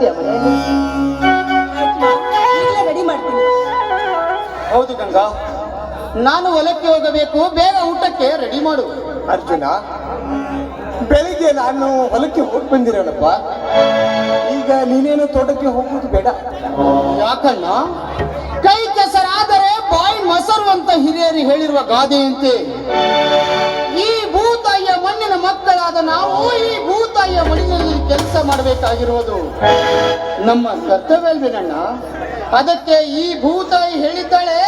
ಬರ್ತೀಯ ಮನೆಯಲ್ಲಿ? ಈಗಲೇ ರೆಡಿ ಮಾಡ್ತೀನಿ. ಹೌದು ಗಂಗಾ, ನಾನು ಹೊಲಕ್ಕೆ ಹೋಗಬೇಕು, ಬೇಗ ಊಟಕ್ಕೆ ರೆಡಿ ಮಾಡು. ಅರ್ಜುನ, ಬೆಳಿಗ್ಗೆ ನಾನು ಹೊಲಕ್ಕೆ ಹೋಗಿ ಬಂದಿರೋಣಪ್ಪ. ಈಗ ನೀನೇನು ತೋಟಕ್ಕೆ ಹೋಗುವುದು ಬೇಡ. ಯಾಕಣ್ಣ? ಕೈ ಕೆಸರಾದರೆ ಬಾಯಿ ಮೊಸರು ಅಂತ ಹಿರಿಯರು ಹೇಳಿರುವ ಗಾದೆಯಂತೆ ಈ ಭೂತಾಯಿಯ ಮಣ್ಣಿನ ಮಕ್ಕಳಾದ ನಾವು ಈ ಭೂತಾಯಿಯ ಮಣ್ಣಿನಲ್ಲಿ ಕೆಲಸ ಮಾಡಬೇಕಾಗಿರೋದು ನಮ್ಮ ಕರ್ತವ್ಯ ಅಲ್ವೇನಣ್ಣ? ಅದಕ್ಕೆ ಈ ಭೂತಾಯಿ ಹೇಳಿದ್ದಾಳೆ,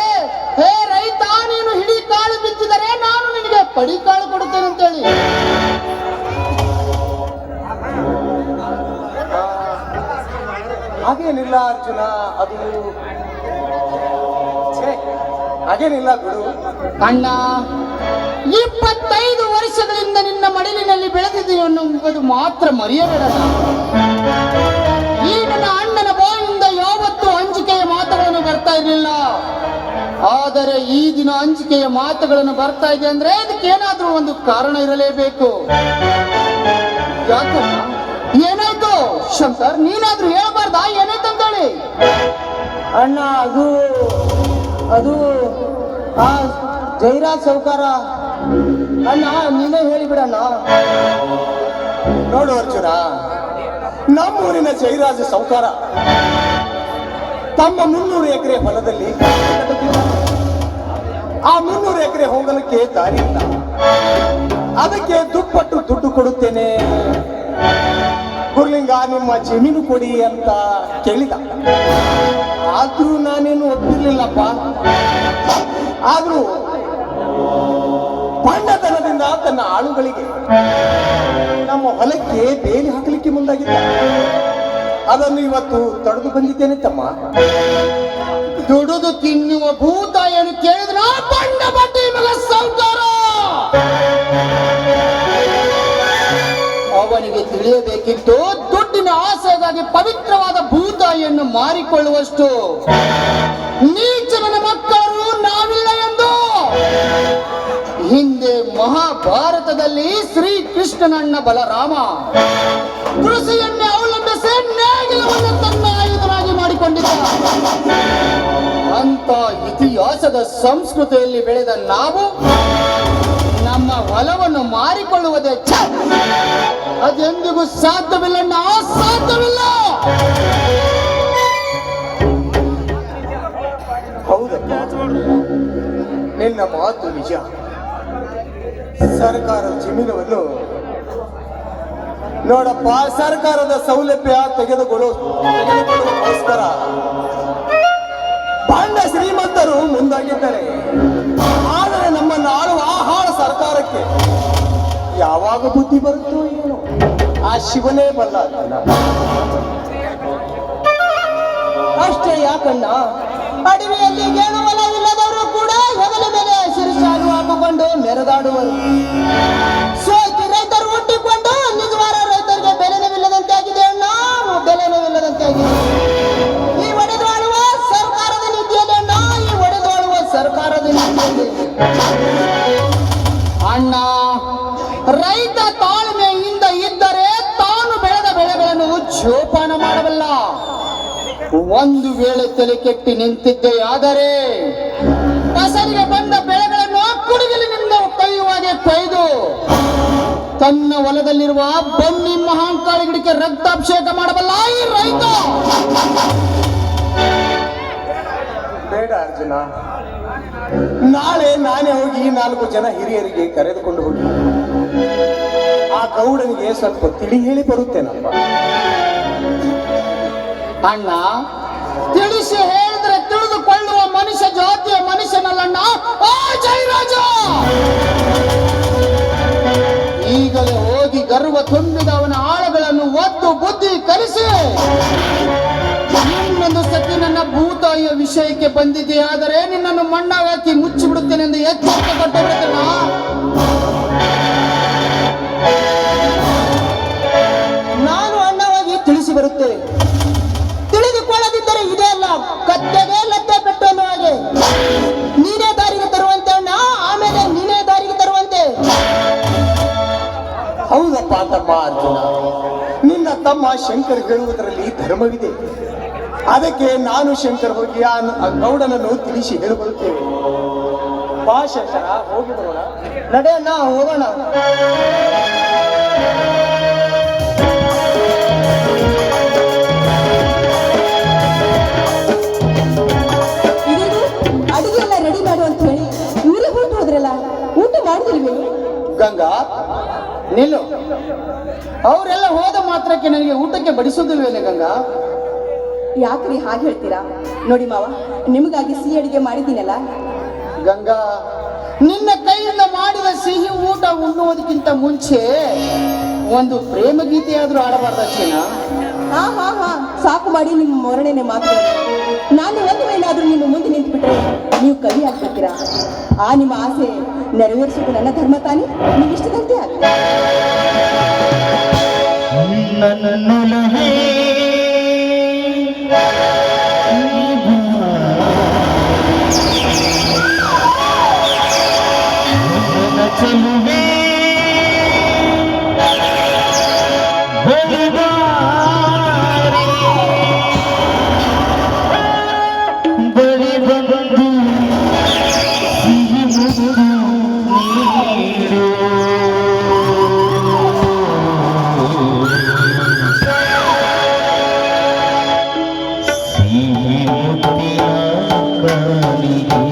ಹೇ ರೈತ, ನೀನು ಹಿಡಿ ಕಾಳು ಬಿತ್ತಿದರೆ ನಾನು ನಿನಗೆ ಪಡಿ ಕಾಳು ಕೊಡುತ್ತೇನೆ ಅಂತೇಳಿ. ಹಾಗೇನಿಲ್ಲ ಅರ್ಜುನ, ಅದು ಛೇ, ಹಾಗೇನಿಲ್ಲ ಬಿಡು. ಅಣ್ಣ, 25 ವರ್ಷಗಳಿಂದ ನಿನ್ನ ಮಡಿಲಿನಲ್ಲಿ ಬೆಳೆದಿದ್ದೀವಿ ಅನ್ನುವುದು ಮಾತ್ರ ಮರೆಯಬೇಡ. ಈ ನನ್ನ ಅಣ್ಣನ ಬಾಯಿಂದ ಯಾವತ್ತೂ ಅಂಜಿಕೆಯ ಮಾತುಗಳನ್ನು ಬರ್ತಾ ಇರಲಿಲ್ಲ. ಆದರೆ ಈ ದಿನ ಅಂಜಿಕೆಯ ಮಾತುಗಳನ್ನು ಬರ್ತಾ ಇದೆ ಅಂದ್ರೆ ಅದಕ್ಕೇನಾದ್ರೂ ಒಂದು ಕಾರಣ ಇರಲೇಬೇಕು. ಯಾಕಣ್ಣ, ಏನಾಯ್ತು? ಶಂಕರ್, ನೀನಾದ್ರೂ ಹೇಳ್ಬಾರ್ದಾ? ಏನಾಯ್ತಂತೇಳಿ? ಅಣ್ಣ, ಅದು ಆ ಜೈರಾಜ್ ಸೌಕಾರ. ಅಣ್ಣ, ನೀನೇ ಹೇಳಿಬಿಡಣ್ಣ. ನೋಡು ಅರ್ಜುನ, ನಮ್ಮೂರಿನ ಜೈರಾಜ ಸೌಕಾರ ತಮ್ಮ 300 ಎಕರೆ ಹೊಲದಲ್ಲಿ ಆ 300 ಎಕರೆ ಹೋಗಲಿಕ್ಕೆ ದಾರಿ ಇಲ್ಲ. ಅದಕ್ಕೆ ದುಪ್ಪಟ್ಟು ದುಡ್ಡು ಕೊಡುತ್ತೇನೆ, ಗುರ್ಲಿಂಗ ನಿಮ್ಮ ಜಮೀನು ಕೊಡಿ ಅಂತ ಕೇಳಿದ. ಆದ್ರೂ ನಾನೇನು ಒಪ್ಪಿರ್ಲಿಲ್ಲಪ್ಪ. ಆದ್ರೂ ಬಣ್ಣತನದಿಂದ ತನ್ನ ಆಳುಗಳಿಗೆ ನಮ್ಮ ಹೊಲಕ್ಕೆ ಬೇಲಿ ಹಾಕಲಿಕ್ಕೆ ಮುಂದಾಗಿದ್ದ. ಅದನ್ನು ಇವತ್ತು ತಡೆದು ಬಂದಿದ್ದೇನೆ ತಮ್ಮ. ದುಡಿದು ತಿನ್ನುವ ಭೂತಾಯಿಯನ್ನು ಕೇಳಿದ್ರ ಬಂಡ ಬಡ್ಡಿ ಮಗ ಸೌಕಾರ. ಅವನಿಗೆ ತಿಳಿಯಬೇಕಿತ್ತು ದುಡ್ಡಿನ ಆಸೆಗಾಗಿ ಪವಿತ್ರವಾದ ಭೂತಾಯಿಯನ್ನು ಮಾರಿಕೊಳ್ಳುವಷ್ಟು ನೀಚನ ಮಕ್ಕಳು ನಾವಿಲ್ಲ ಎಂದು. ಹಿಂದೆ ಮಹಾಭಾರತದಲ್ಲಿ ಶ್ರೀಕೃಷ್ಣನಣ್ಣ ಬಲರಾಮ ಕೃಷಿಯನ್ನೇ ಅವಲಂಬಿಸಿ ನೇಗಿಲವನ್ನು ತನ್ನ ಆಯುಧವಾಗಿ ಮಾಡಿಕೊಂಡಿದ್ದ. ಅಂತ ಇತಿಹಾಸದ ಸಂಸ್ಕೃತಿಯಲ್ಲಿ ಬೆಳೆದ ನಾವು ನಮ್ಮ ಹೊಲವನ್ನು ಮಾರಿಕೊಳ್ಳುವುದೇ ಅದೆಂದಿಗೂ ಸಾಧ್ಯವಿಲ್ಲ, ಸಾಧ್ಯವಿಲ್ಲ. ಹೌದಪ್ಪ, ನಿನ್ನ ಮಾತು ನಿಜ. ಸರ್ಕಾರದ ಜಮೀನನ್ನು ನೋಡಪ್ಪ, ಸರ್ಕಾರದ ಸೌಲಭ್ಯ ತೆಗೆದುಕೊಳ್ಳುವುದಕ್ಕೋಸ್ಕರ ಬಂಡ ಶ್ರೀಮಂತರು ಮುಂದಾಗಿದ್ದಾರೆ. ಆದರೆ ನಮ್ಮನ್ನು ಆಳುವ ಆಹಾರ ಸರ್ಕಾರಕ್ಕೆ ಯಾವಾಗ ಬುದ್ಧಿ ಬರುತ್ತೋ ಏನೋ, ಆ ಶಿವನೇ ಬಲ್ಲ. ಅಷ್ಟೇ ಯಾಕಣ್ಣ, ಅಡವಿಯಲ್ಲಿ ಗೇಣು ಹೊಲವಿಲ್ಲದವರು ಕೂಡ ಹೆಗಲ ಮೇಲೆ ಹಸಿರು ಸಾಲು ಹಾಕಿಕೊಂಡು ಮೆರೆದಾಡುವರು. ಸೋಕಿ ರೈತರು ಹುಟ್ಟಿಕೊಂಡು ನಿಜವಾದ ರೈತರಿಗೆ ಬೆಲೆನವಿಲ್ಲದಂತೆ ಆಗಿದೆ ಅಣ್ಣ, ಬೆಲೆನವಿಲ್ಲದಂತೆ ಆಗಿದೆ. ಈ ಒಡೆದಾಳುವ ಸರ್ಕಾರದ ನೀತಿಯಲ್ಲಿ ಅಣ್ಣ, ಈ ಒಡೆದಾಳುವ ಸರ್ಕಾರದ ನೀತಿಯಲ್ಲಿ. ಅಣ್ಣ, ರೈತ ತಾಳ್ಮೆಯಿಂದ ಇದ್ದರೆ ತಾನು ಬೆಳೆದ ಬೆಳೆಗಳನ್ನು ಜೋಪಾನ ಮಾಡಬಲ್ಲ. ಒಂದು ವೇಳೆ ತಲೆ ಕೆಟ್ಟಿ ನಿಂತಿದ್ದೆ ಆದರೆ ಫಸಲಿಗೆ ಬಂದ ಬೆಳೆಗಳನ್ನು ಕುಡಿಗಲಿನಿಂದ ಕೊಯ್ಯುವಾಗೆ ಕೊಯ್ದು ತನ್ನ ಹೊಲದಲ್ಲಿರುವ ಬನ್ನಿ ಮಹಾಂಕಾಳಿ ಗಿಡಕ್ಕೆ ರಕ್ತಾಭಿಷೇಕ ಮಾಡಬಲ್ಲ ಈ ರೈತ. ಬೇಡ ಅರ್ಜುನ, ನಾಳೆ ನಾನೇ ಹೋಗಿ 4 ಜನ ಹಿರಿಯರಿಗೆ ಕರೆದುಕೊಂಡು ಹೋಗಿ ಆ ಗೌಡನಿಗೆ ಸ್ವಲ್ಪ ತಿಳಿ ಹೇಳಿ ಬರುತ್ತೇನಪ್ಪ. ಅಣ್ಣ, ತಿಳಿಸಿ ಹೇಳಿದ್ರೆ ತಿಳಿದುಕೊಳ್ಳುವ ಮನುಷ್ಯ ಜಾತಿಯ ಮನುಷ್ಯನಲ್ಲಣ್ಣ ಆ ಜಯರಾಜ. ಈಗಲೇ ಹೋಗಿ ಗರ್ವ ತುಂಬಿದ ಅವನ ಆಳುಗಳನ್ನು ಒದ್ದು ಬುದ್ಧಿ ಕಲಿಸಿ ಇನ್ನೊಂದು ಸತಿ ನನ್ನ ಭೂತಾಯಿಯ ವಿಷಯಕ್ಕೆ ಬಂದಿದೆ ಆದರೆ ನಿನ್ನನ್ನು ಮಣ್ಣಾಗಿ ಹಾಕಿ ಮುಚ್ಚಿ ಬಿಡುತ್ತೇನೆ ಎಂದು ಎಚ್ಚರಿಕೆ ಕೊಟ್ಟು ಬಿಡುತ್ತೇನ. ನಾನು ಅಣ್ಣವಾಗಿ ತಿಳಿಸಿ ಬರುತ್ತೇನೆ. ತಿಳಿದುಕೊಳ್ಳದಿದ್ದರೆ ಇದೇ ಅಲ್ಲ, ಕತ್ತೆಗೆ ಲತ್ತೆ ಪೆಟ್ಟು ಅನ್ನೋ ಹಾಗೆ ನೀನೇ ದಾರಿಗೆ ತರುವಂತೆ ಅಣ್ಣ, ಆಮೇಲೆ ನೀನೇ ದಾರಿಗೆ ತರುವಂತೆ. ಹೌದಪ್ಪ ತಮ್ಮ ಅರ್ಜುನ, ನಿನ್ನ ತಮ್ಮ ಶಂಕರ್ ಹೇಳುವುದರಲ್ಲಿ ಧರ್ಮವಿದೆ. ಅದಕ್ಕೆ ನಾನು ಶಂಕರ್ ಹೋಗಿ ಆ ಗೌಡನನ್ನು ತಿಳಿಸಿ ಹೇಳಬರುತ್ತೇವೆ. ಬಾ ಶಂಕರ, ಹೋಗಿ ಬರೋಣ. ನಡೆಯಣ್ಣ, ಹೋಗೋಣ. ಇದೇನು ಅಡಿಗೆ ಎಲ್ಲ ರೆಡಿ ಮಾಡು ಅಂತ ಹೇಳಿ ಇವರೇ ಹೊರಟು ಹೋದ್ರಲ್ಲ, ಊಟ ಮಾಡುದಿಲ್ವೇ? ಗಂಗಾ, ನಿಲ್ಲು. ಅವರೆಲ್ಲ ಹೋದ ಮಾತ್ರಕ್ಕೆ ನನಗೆ ಊಟಕ್ಕೆ ಬಡಿಸೋದಿಲ್ವೇನೆ ಗಂಗಾ? ಯಾಕ್ರಿ ಹಾಗೆ ಹೇಳ್ತೀರಾ? ನೋಡಿ ಮಾವ, ನಿಮಗಾಗಿ ಸಿಹಿ ಅಡಿಗೆ ಮಾಡಿದ್ದೀನಲ್ಲ. ಗಂಗಾ, ನಿನ್ನ ಕೈಯಿಂದ ಮಾಡಿದ ಸಿಹಿ ಊಟ ಉಣ್ಣುವುದಕ್ಕಿಂತ ಮುಂಚೆ ಒಂದು ಪ್ರೇಮ ಗೀತೆಯಾದ್ರೂ ಆಡಬಾರ್ದ ಚೀನಾ? ಹಾ ಹಾ ಹಾ, ಸಾಕು ಮಾಡಿ ನಿಮ್ಮ ಮೊರಳೆನೆ ಮಾತು. ನಾನು ಒಂದು ವೇಳಾದ್ರೂ ನಿಮ್ಮ ಮುಂದೆ ನಿಂತುಬಿಟ್ರೆ ನೀವು ಕವಿ ಆಗ್ಬಿಡ್ತೀರಾ. ಆ ನಿಮ್ಮ ಆಸೆ ನೆರವೇರಿಸೋದು ನನ್ನ ಧರ್ಮ ತಾನೇ. ನೀವು ಇಷ್ಟದಂತೆ ಆಗ ನನ್ನೊಲವೇ ನನ್ನ ಚೆಲುವೆ ಬಳಿ ಬಂದು ಸಿಹಿ ಮುತ್ತು ನೀಡು. ಸಿಹಿ ಮುತ್ತಿನ ಕಾಲಿಗೆ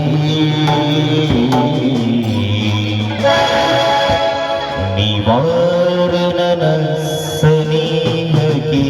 ನಿವಾರಣನ ಸನಿಹಕ್ಕೆ.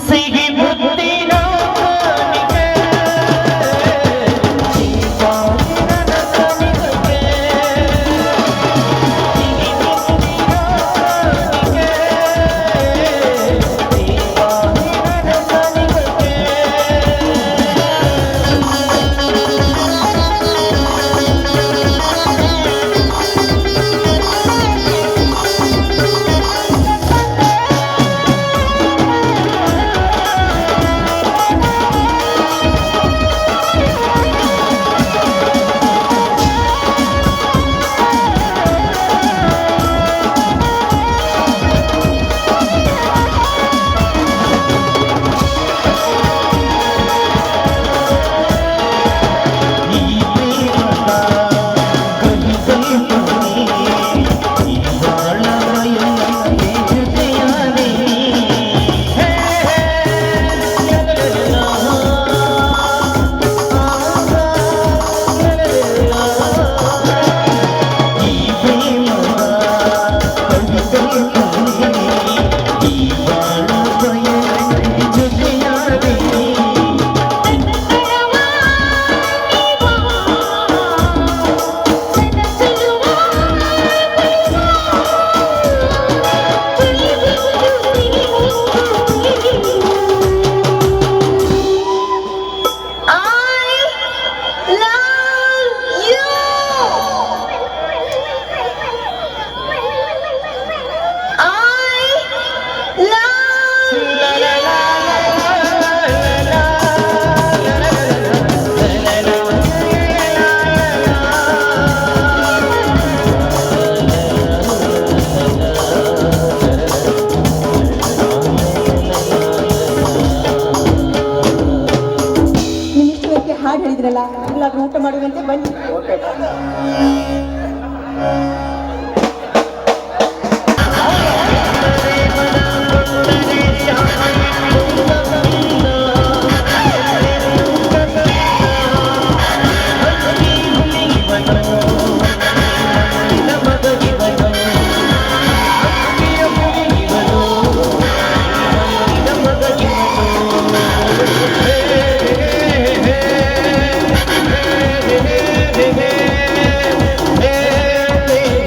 ಸಿಹಿ ಮುತ್ತಿನ ಕಾಣಿಕೆ ಜೀವನದ ಕಣಿಕೆ ಸಿಹಿ ಮುತ್ತಿನ ಕಾಣಿಕೆ ಜೀವನದ ಕಣಿಕೆ ನಿಮ್ಮಿಷ್ಟಕ್ಕೆ ಹಾಡು ಹೇಳಿದ್ರಲ್ಲ ಎಲ್ಲಾದ್ರೂ ಊಟ ಮಾಡುವಂತೆ ಬನ್ನಿ. Hey, hey, hey, hey, hey, hey.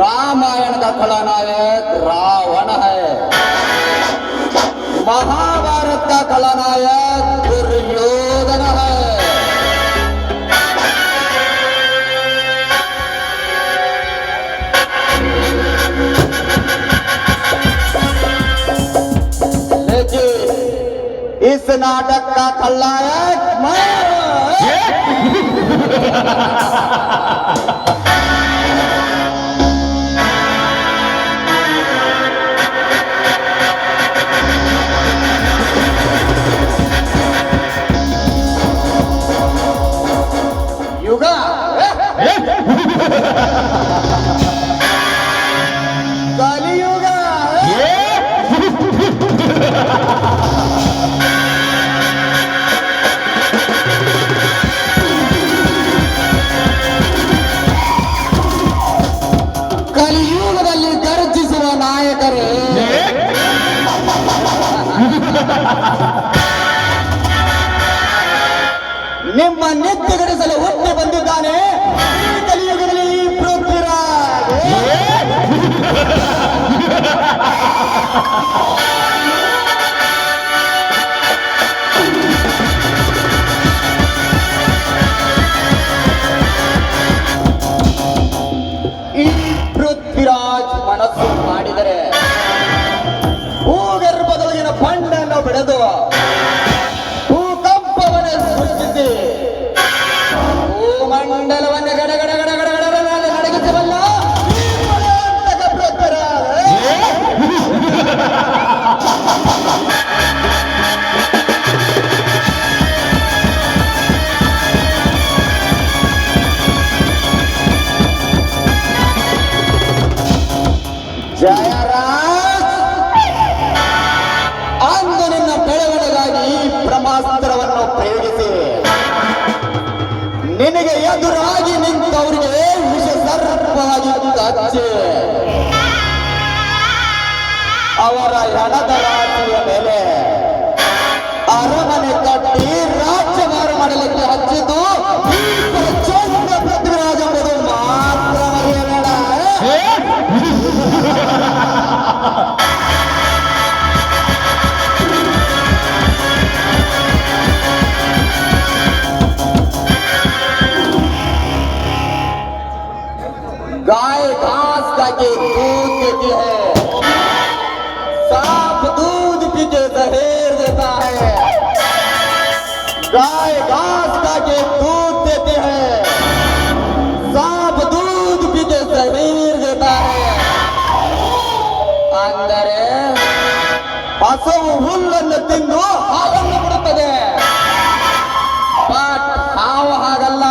Ramayan का खलनायक रावण है, महाभारत का खलनायक दुर्योधन है। लेकिन इस नाटक का खलनायक मैं। युग कलियुग ಕಲಿಯುಗದಲ್ಲಿ ಗರ್ಜಿಸುವ ನಾಯಕರೇ, ನಿಮ್ಮ ನಿತ್ಯಗಡಿಸಲು ಹುಟ್ಟಿ ಬಂದಿದ್ದಾನೆ ಈ ಕಲಿಯುಗದಲ್ಲಿ ಪೃಥ್ವಿರಾಜ್. ಈ ಪೃಥ್ವಿರಾಜ್ ಮನಸ್ಸು ಮಾಡಿದರೆ ಭೂಗರ್ಭದೊಳಗಿನ ಬಂಡನ್ನು ಬೆಳೆದು ಭೂಕಂಪವನ್ನು ಸೃಷ್ಟಿಸಿ ಭೂಮಂಡಲವನ್ನು ಗಡಗಡ ಗಡಗಡ ಗಡಗಡ ನಡಗಿಸಬಲ್ಲ ಈ ಬಲವಂತಕ ಪೃಥ್ವಿರಾಜ್. ಜಯರಾಜ್, ಅಂದು ನಿನ್ನ ಬೆಳವಣಿಗಾಗಿ ಈ ಬ್ರಹ್ಮಾಸ್ತ್ರವನ್ನು ಪ್ರಯೋಗಿಸಿ ನಿನಗೆ ಎದುರಾಗಿ ನಿಂತವರಿಗೆ ವಿಷ ಸರ್ಪವಾಗಿ ಕಚ್ಚಿ ಅವರ ಹಣದ ರಾಶಿಯ ಮೇಲೆ ಅರಮನೆ ಕಟ್ಟಿ ರಾಜ್ಯಭಾರ ಮಾಡಲಿಕ್ಕೆ ಹಚ್ಚಿದ್ದು ಈ ಪ್ರಚಂಡ ಪೃಥ್ವಿರಾಜ್ ಎಂಬುದು ಮಾತ್ರ ಮರೆಯಬೇಡ. गाय घास खाके दूध देती है, सांप दूध पी के जहर देता है। गाय घास खाके दूध देती है, सांप दूध पी के जहर देता है. ಅಂದರೆ ಹಸುವು ಹುಲ್ಲನ್ನು ತಿಂದು ಹಾಲನ್ನು ಬಿಡುತ್ತದೆ, ಬಟ್ ಹಾವು ಹಾಗಲ್ಲ,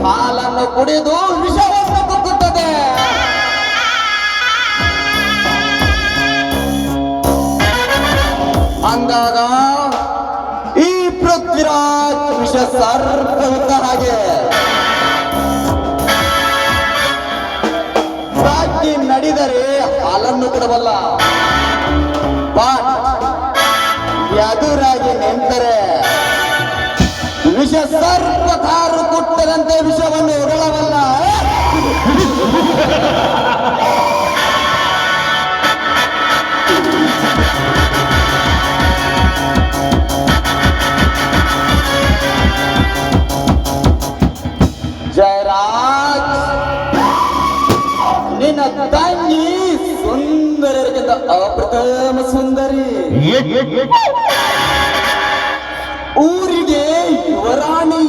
ಹಾಲನ್ನು ಕುಡಿದು ವಿಷವನ್ನು ಕುಕ್ಕುತ್ತದೆ. ಅಂದಾಗ ಈ ಪೃಥ್ವಿರಾಜ್ ವಿಷ ಸರ್ಪವಿದ್ದ ಹಾಗೆ ಸಾಕಿ ನಡೆದರೆ ಹಾಲನ್ನು ಕೊಡಬಲ್ಲ, ಬಟ್ ಎದುರಾಗಿ ನಿಂತರೆ ವಿಷ ಸರ್ಪ ಕಾರು ಕುಟ್ಟದಂತೆ ವಿಷವನ್ನು ಉಗಳಬಲ್ಲ. ಜಯರಾಜ್, ನಿನ್ನ ತಂಗಿ ಸುಂದರರಿಗಿಂತ ಅಪ್ರಥಮ ಸುಂದರಿ, ಊರಿಗೆ ಯುವರಾಣಿ,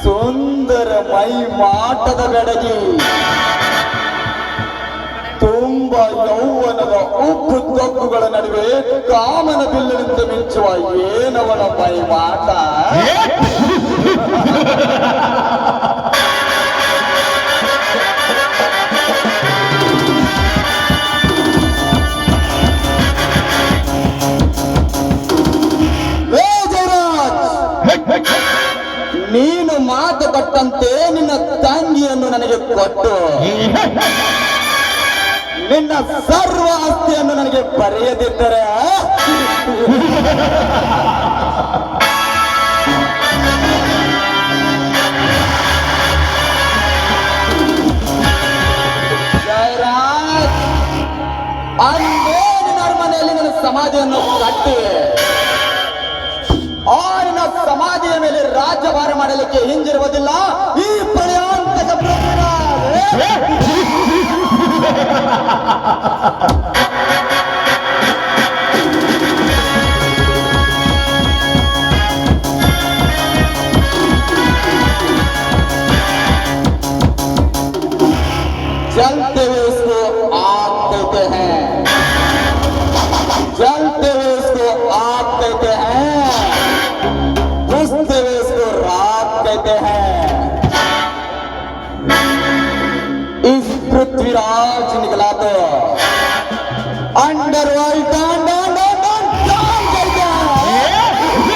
ಸುಂದರ ಮೈ ಮಾಟದ ಬೆಡಗಿ, ತುಂಬಾ ಯೌವನದ ಉಪ್ಪು ತೊಕ್ಕುಗಳ ನಡುವೆ ಕಾಮನ ಬಿಲ್ಲಿನಿಂದ ಮಿಂಚುವ ಏನವನ ಮೈ ಮಾಟ. ನೀನು ಮಾತು ಕೊಟ್ಟಂತೆ ನಿನ್ನ ತಂಗಿಯನ್ನು ನನಗೆ ಕೊಟ್ಟು ನಿನ್ನ ಸರ್ವ ಆಸ್ತಿಯನ್ನು ನನಗೆ ಬರೆಯದಿದ್ದರೆ ಸಮಾಧಿಯನ್ನು ಕಟ್ಟಿ ಆರಿನ ಸಮಾಧಿಯ ಮೇಲೆ ರಾಜ್ಯಭಾರ ಮಾಡಲಿಕ್ಕೆ ಹಿಂದಿರುವುದಿಲ್ಲ ಈ ಪ್ರಳಯಾಂತಕ चलते हुए इसको आप कहते हैं, चलते हुए इसको आप कहते हैं, घुसते हुए इसको रात कहते हैं। इस पृथ्वीराज निकला तो underworld don don don don don कहते हैं।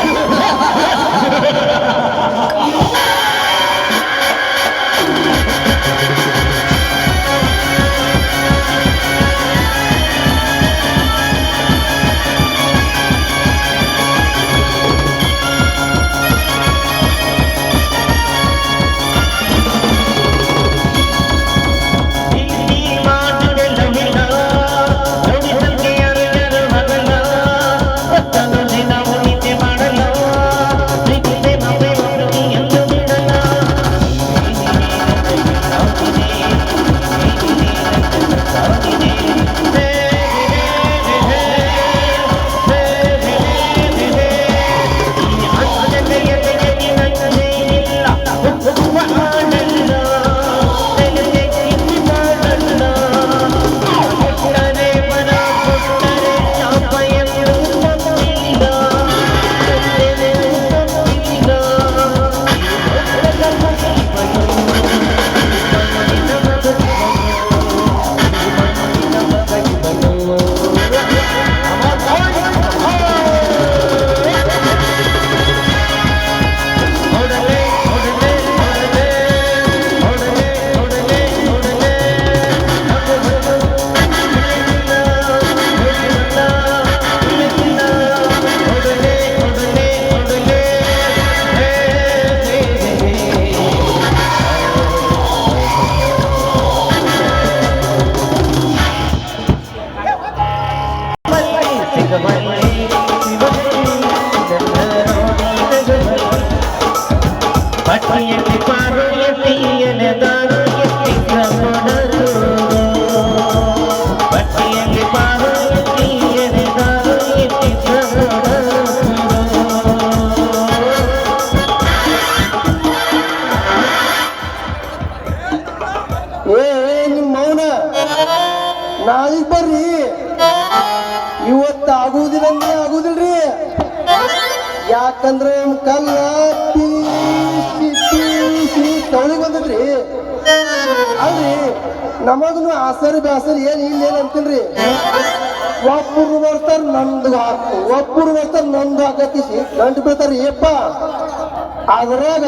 ಪಟ್ಟಿಯಲ್ಲಿ ಪಾರು ಎತ್ತಿಯನೆ ದಾರು ಎತ್ತಿ ಕ್ರಮಣರು ಪಟ್ಟಿಯಲ್ಲಿ ಪಾರು ಎತ್ತಿಯನೆ ದಾರು ಎತ್ತಿ ಕ್ರಮಣರು ನಿಮ್ಮ ಮೌನ ನಾಳೆ ಬರ್ರಿ ಇವತ್ತು ಆಗುವುದಿಲ್ಲ ಅಂದ್ರೆ ಆಗುದಿಲ್ರಿ ಯಾಕಂದ್ರೆ ಕಲ್ಲ ತವಳಿಗೆ ಬಂದದ್ರಿ ಅಲ್ರಿ ನಮಗನು ಆಸರಿ ಬ್ಯಾಸರಿ ಏನ್ ಇಲ್ಲೇನ್ ಅಂತೀನ್ರಿ ಒಬ್ಬರು ಬರ್ತಾರ ನಂದು ಹಾಕು ಒಬ್ಬರು ಬರ್ತಾರ ನಂದು ಹಾಕತ್ತಿಸಿ ಗಂಟು ಬೀಳ್ತಾರ್ರಿ ಏಪ್ಪ ಅದ್ರಾಗ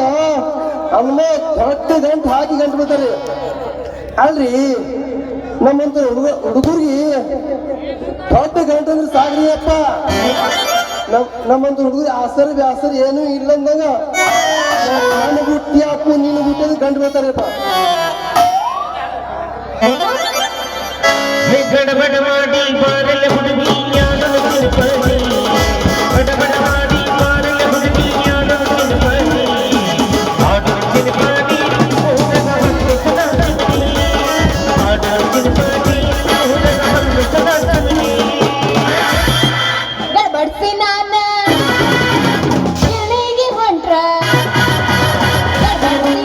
ಅಮ್ಮ ದೊಡ್ಡ ಗಂಟು ಹಾಕಿ ಗಂಟು ಬೀಳ್ತಾರ್ರಿ ಅಲ್ರಿ ನಮ್ಮಂತ ಹುಡುಗರಿಗೆ ದೊಡ್ಡ ಗಂಟು ಅಂದ್ರೆ ಸಾಗ್ರಿ ಅಪ್ಪ ನಮ್ಮಂತ ಹುಡುಗರು ಆಸರಿ ಬ್ಯಾಸರಿ ಏನೂ ಇಲ್ಲಂದಾಗ ನಾನು ಬುಟ್ಟಿ ಹಾಕು ನೀನು ಬುಟ್ಟಿದ ಗಂಟು ಬೀಳ್ತಾರಪ್ಪ ಗಡಬಡ ಮಾಡಿ ಬಾರಲ್ಲ ಹುಡುಗಿ ಯಾರನ್ನು ತಿರುಪತಿ ಗಡಬಡ ಮಾಡಿ ಬಾರಲ್ಲ ಹುಡುಗಿ ಯಾರನ್ನು ತಿರುಪತಿ ಆಡು ತಿರುಪತಿ ಆಡು ತಿರುಪತಿ ಗಡ್ಬಡ್ಸಿ ನಾನ ಶಿವನಿಗೆ ಹೊಂಟ್ರ ಗಡ್ಬಡ್ಸಿ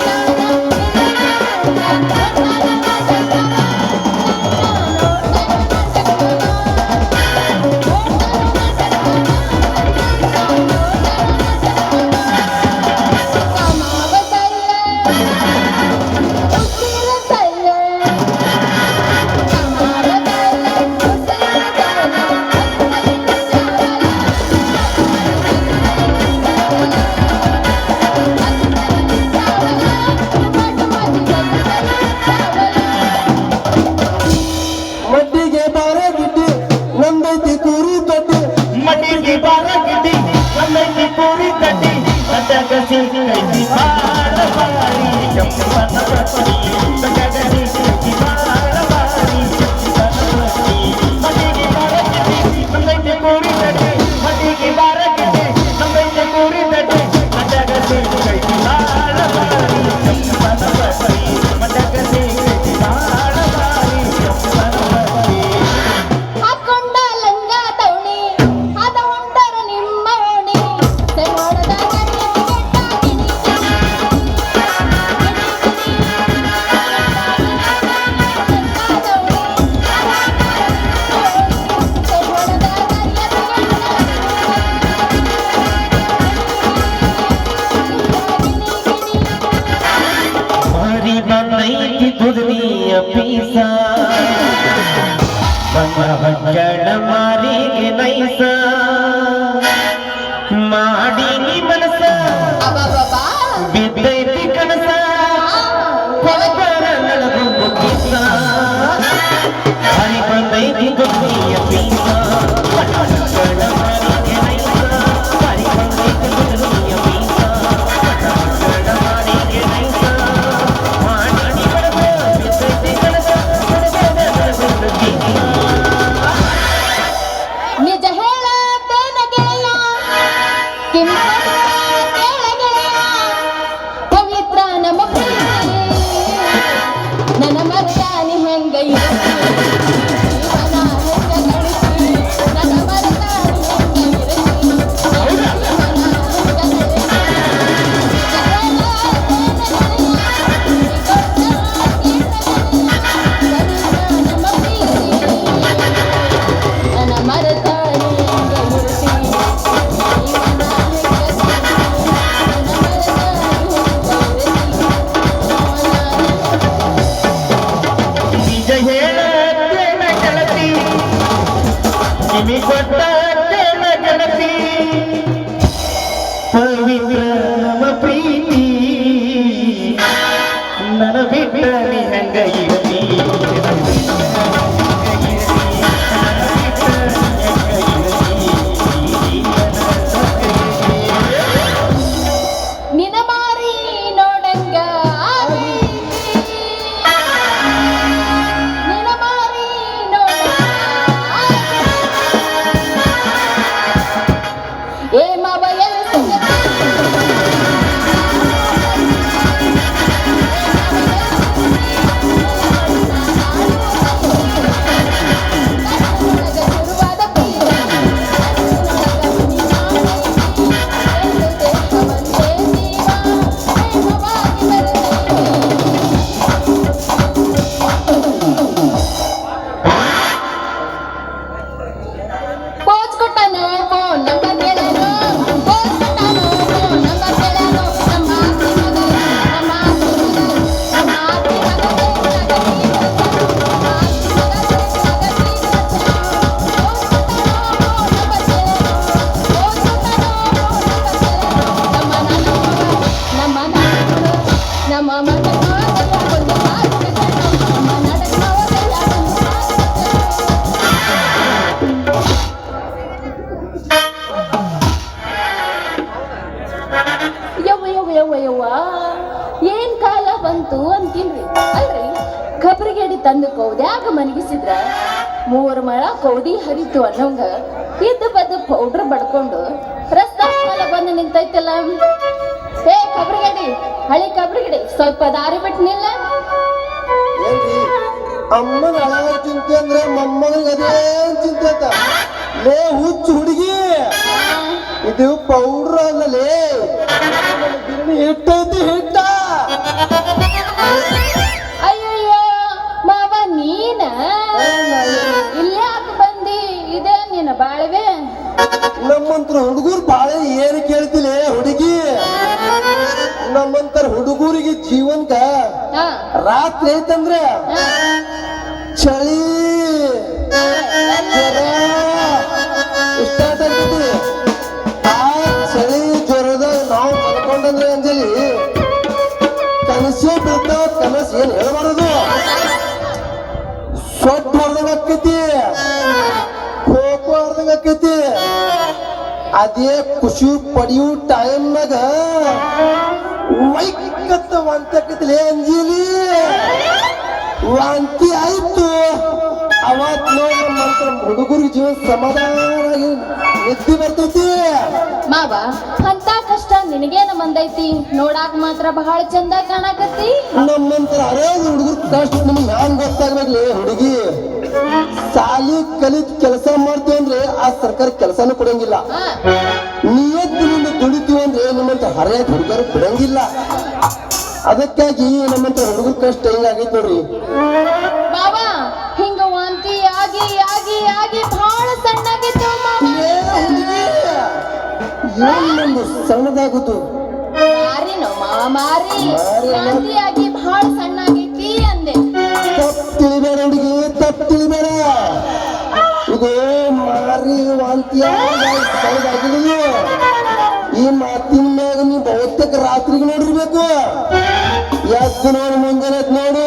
ಮಡ್ಡಿಗೆ ಬಾರ ಗಿಡ್ಡಿ ನಂದೈತಿ ಕೂರಿ ತೊಟ್ಟಿ ಮಡಿಗೆ ಬಾರ ಗಿಡ್ಡಿ ನಮ್ಮಲ್ಲಿ ಪೂರಿ ಕಟ್ಟಿ ಕಟಕಸಿ ಕೈಸಿ ಬಾಳ ಬಾರಿ ಜಂಪನ ಪಟ್ಟಿ ಕಟಕಸಿ ಬಾಳ ಬಾರಿ ಜಂಪನ ಪಟ್ಟಿ ಮಡಿಗೆ ಬಾರ ಗಿಡ್ಡಿ ನಮ್ಮಲ್ಲಿ ಪೂರಿ ನಿಜ ಹೇಳತೇನ ಗೆಳೆಯ ಕಿಂಪನ ಕೇಳ ಗೆಳೆಯ ಪವಿತ್ರ ನಮ್ಮ ಪ್ರೀತಿ ನನ್ನ ಮರ್ಯಾನಿ ಹೆಂಗ ಇರಲಿ ಜೀವನ ಹೆಂಗ ಗಳಿಸಿ ನನ್ನ ಮರ್ಯಾನಿ ಹೆಂಗ ಇರಲಿ ಜೀವನ ಹೆಂಗ ಗಳಿಸಿ ನಿಜ ಹೇಳತೇನ ಗೆಳೆಯ ನಮ್ಮ ಪ್ರೀತಿ ನನ್ನ ಮರತಾನಿ ಹೆಂಗ ಇರಲಿ ಜೀವನ ನಿಜ ಹೇಳತ್ತೇನ ಗೆಳತಿ ನಿಮಿಗೊತ್ತೇನ ಗೆಳತಿ ಪವಿತ್ರ ನಮ್ಮ ಪ್ರೀತಿ ನನ್ನ ಬಿಟ್ಟ ನೀ ಹೆಂಗ ಇರಲಿ ನಿನ ಮಾರಿ ನೋಡಂಗ ಆಗಿ ನಿನ ಮಾರಿ ನೋಡಂಗ ಏ ಮಾವ ಎಲ್ಲಿ ಶುರುವಾದ ಪೋಚ್ ಕೊಟ್ಟನು ಫೋನ್ ನಂಬರ್ ಕೇಳನು ಪೋಚ್ ಕೊಟ್ಟನು ಫೋನ್ ನಂಬರ್ ಕೇಳನು ನಮ್ಮ ಆಸ್ತಿ ಮಗ ನಮ್ಮ ಆಸ್ತಿ ಮಗ ನಮ್ಮ ಆಸ್ತಿ ಮಗ ನಮ್ಮ ಮಗ ಒಂದು ಮಾತು ನಮ್ಮ ನಾಟಕ ಯವ್ವ ಏನ್ ಕಾಲ ಬಂತು ಅಂತೀನ್ರಿ ಅಲ್ರಿ ಕಬ್ರಿಗೇಡಿ ತಂದು ಕೌದ್ಯಾಗ ಮನಗಿಸಿದ್ರ ಮೂವರ್ ಮಳ ಕೌದಿ ಹರಿತು ಅನ್ನೋಂಗ ಇದ್ದ ಬದ್ದು ಪೌಡ್ರ್ ಬಡ್ಕೊಂಡು ರಸ್ತಾ ಕಾಲ ಬಂದು ನಿಂತೈತಲ್ಲ ಏ ಕಬ್ರಿಗೇಡಿ ಹಳಿ ಕಬ್ರಿಗೇಡಿ ಸ್ವಲ್ಪ ದಾರಿ ಬಿಟ್ಟು ನಿಲ್ಲ ಏನ್ರಿ ಅಮ್ಮನ ಹಳಗ ಚಿಂತೆ ಅಂದ್ರೆ ಮೊಮ್ಮಗಳಿಗೆ ಅದೇನ್ ಚಿಂತೆ ಅಂತ ಲೇ ಹುಚ್ಚು ಹುಡುಗಿ ಇದು ಪೌಡ್ರ್ ಅಲ್ಲಲೇ ಗಿರಣಿ ಹಿಟ್ಟೈತಿ ಹಿಟ್ಟ ಅಯ್ಯಯ್ಯೋ ಮಾವ ನೀನ ಇಲ್ಯಾಕ ಬಂದಿ ಇದೇ ನಿನ್ನ ಬಾಳ್ವೆ ನಮ್ಮಂತರ ಹುಡುಗರು ಬಾಳ ಏನು ಕೇಳ್ತಿಲ್ಲ ಹುಡುಗಿ ನಮ್ಮಂತರ ಹುಡುಗರಿಗೆ ಜೀವನ್ಕ ಹಾ ರಾತ್ರಿ ಐತಂದ್ರೆ ಚಳಿ ಜ್ವರ ಸ್ಟಾರ್ಟ್ ಆಗ್ತೈತಿ ಆ ಚಳಿ ಜ್ವರದಾಗ ನಾವು ಮಲ್ಕೊಂಡಂದ್ರೆ ಅಂಜಲಿ ಕನಸೇ ಬೀಳ್ತಾವ ಕನಸು ಏನ್ ಹೇಳ್ಬಾರದು ಸೊಟ್ಟು ಹೊಡೆದಂಗ ಆಕೈತಿ ಖೋಖೋ ಹೊಡೆದಂಗ ಆಕೈತಿ ಅದೇ ಖುಷಿ ಪಡಿಯೋ ಟೈಮ್ನಾಗ ವೈಕತ್ತ ವಾಂತಿ ಅಂಜಿಲಿ ವಾಂತಿ ಆಯ್ತು ಅವತ್ ನೋಡಿ ನಮ್ಮ ಹುಡುಗರಿಗೆ ಜೀವನ ಸಮಾಧಾನವಾಗಿ ನಿದ್ದೆ ಬರ್ತೈತಿ ಮಾವ ಅಂತ ಕಷ್ಟ ನಿನಗೇನ ಬಂದೈತಿ ನೋಡಾಕ ಮಾತ್ರ ಬಹಳ ಚಂದ ಕಾಣಕತ್ತಿ ನಮ್ಮಂತರ ಅರೇದು ಹುಡುಗರು ಕಷ್ಟ ನಿಮ್ಗೆ ನಾನ್ ಗೊತ್ತಾಗ್ಬೇಕ್ಲಿ ಹುಡುಗಿ ಸಾಲಿ ಕಲಿತ್ ಕೆಲಸ ಮಾಡ್ತೀವಿ ಅಂದ್ರೆ ಆ ಸರ್ಕಾರ ಕೆಲಸನೂ ಕೊಡಂಗಿಲ್ಲ ಹಾ ನಿಯತ್ತಿನಿಂದ ದುಡಿತೀವಿ ಅಂದ್ರೆ ನಿಮ್ಮಂತ ಹರಿಯಾದ ಹುಡುಗರು ಬಿಡಂಗಿಲ್ಲ ಅದಕ್ಕಾಗಿ ನಮ್ಮಂತ ಹುಡುಗರ ಕಷ್ಟ ಹಿಂಗಾಗೈತಿ ನೋಡ್ರಿ ಮಾವ ಹಿಂಗ ವಾಂತಿ ಆಗಿ ಆಗಿ ಆಗಿ ಬಹಳ ಸಣ್ಣಾಗಿತ್ತು ಮಾವ ಏನ್ ನಮ್ದು ಸಣ್ಣದಾಗುದು ಮಾರಿನೋ ಮಾವ ಮಾರಿ ಮಾರಿ ಅಲ್ಲ. ವಾಂತಿ ಆಗಿ ಬಹಳ ಸಣ್ಣಾಗೈತಿ ಅಂದೆ ತಪ್ಪು ತಿಳಿಬೇಡ ಹುಡುಗಿ ತಪ್ಪು ತಿಳಿಬೇಡ ಇದು ಮಾರಿ ವಾಂತಿ ಸಣ್ಣದಾಗಿದ್ದು ಈ ಮಾತಿನ ಮ್ಯಾಗ ನೀವು ಬಹುತೇಕ ರಾತ್ರಿಗೆ ನೋಡಿರ್ಬೇಕು ಎದ್ದು ನೋಡು ಮುಂಜಾನೆ ನೋಡು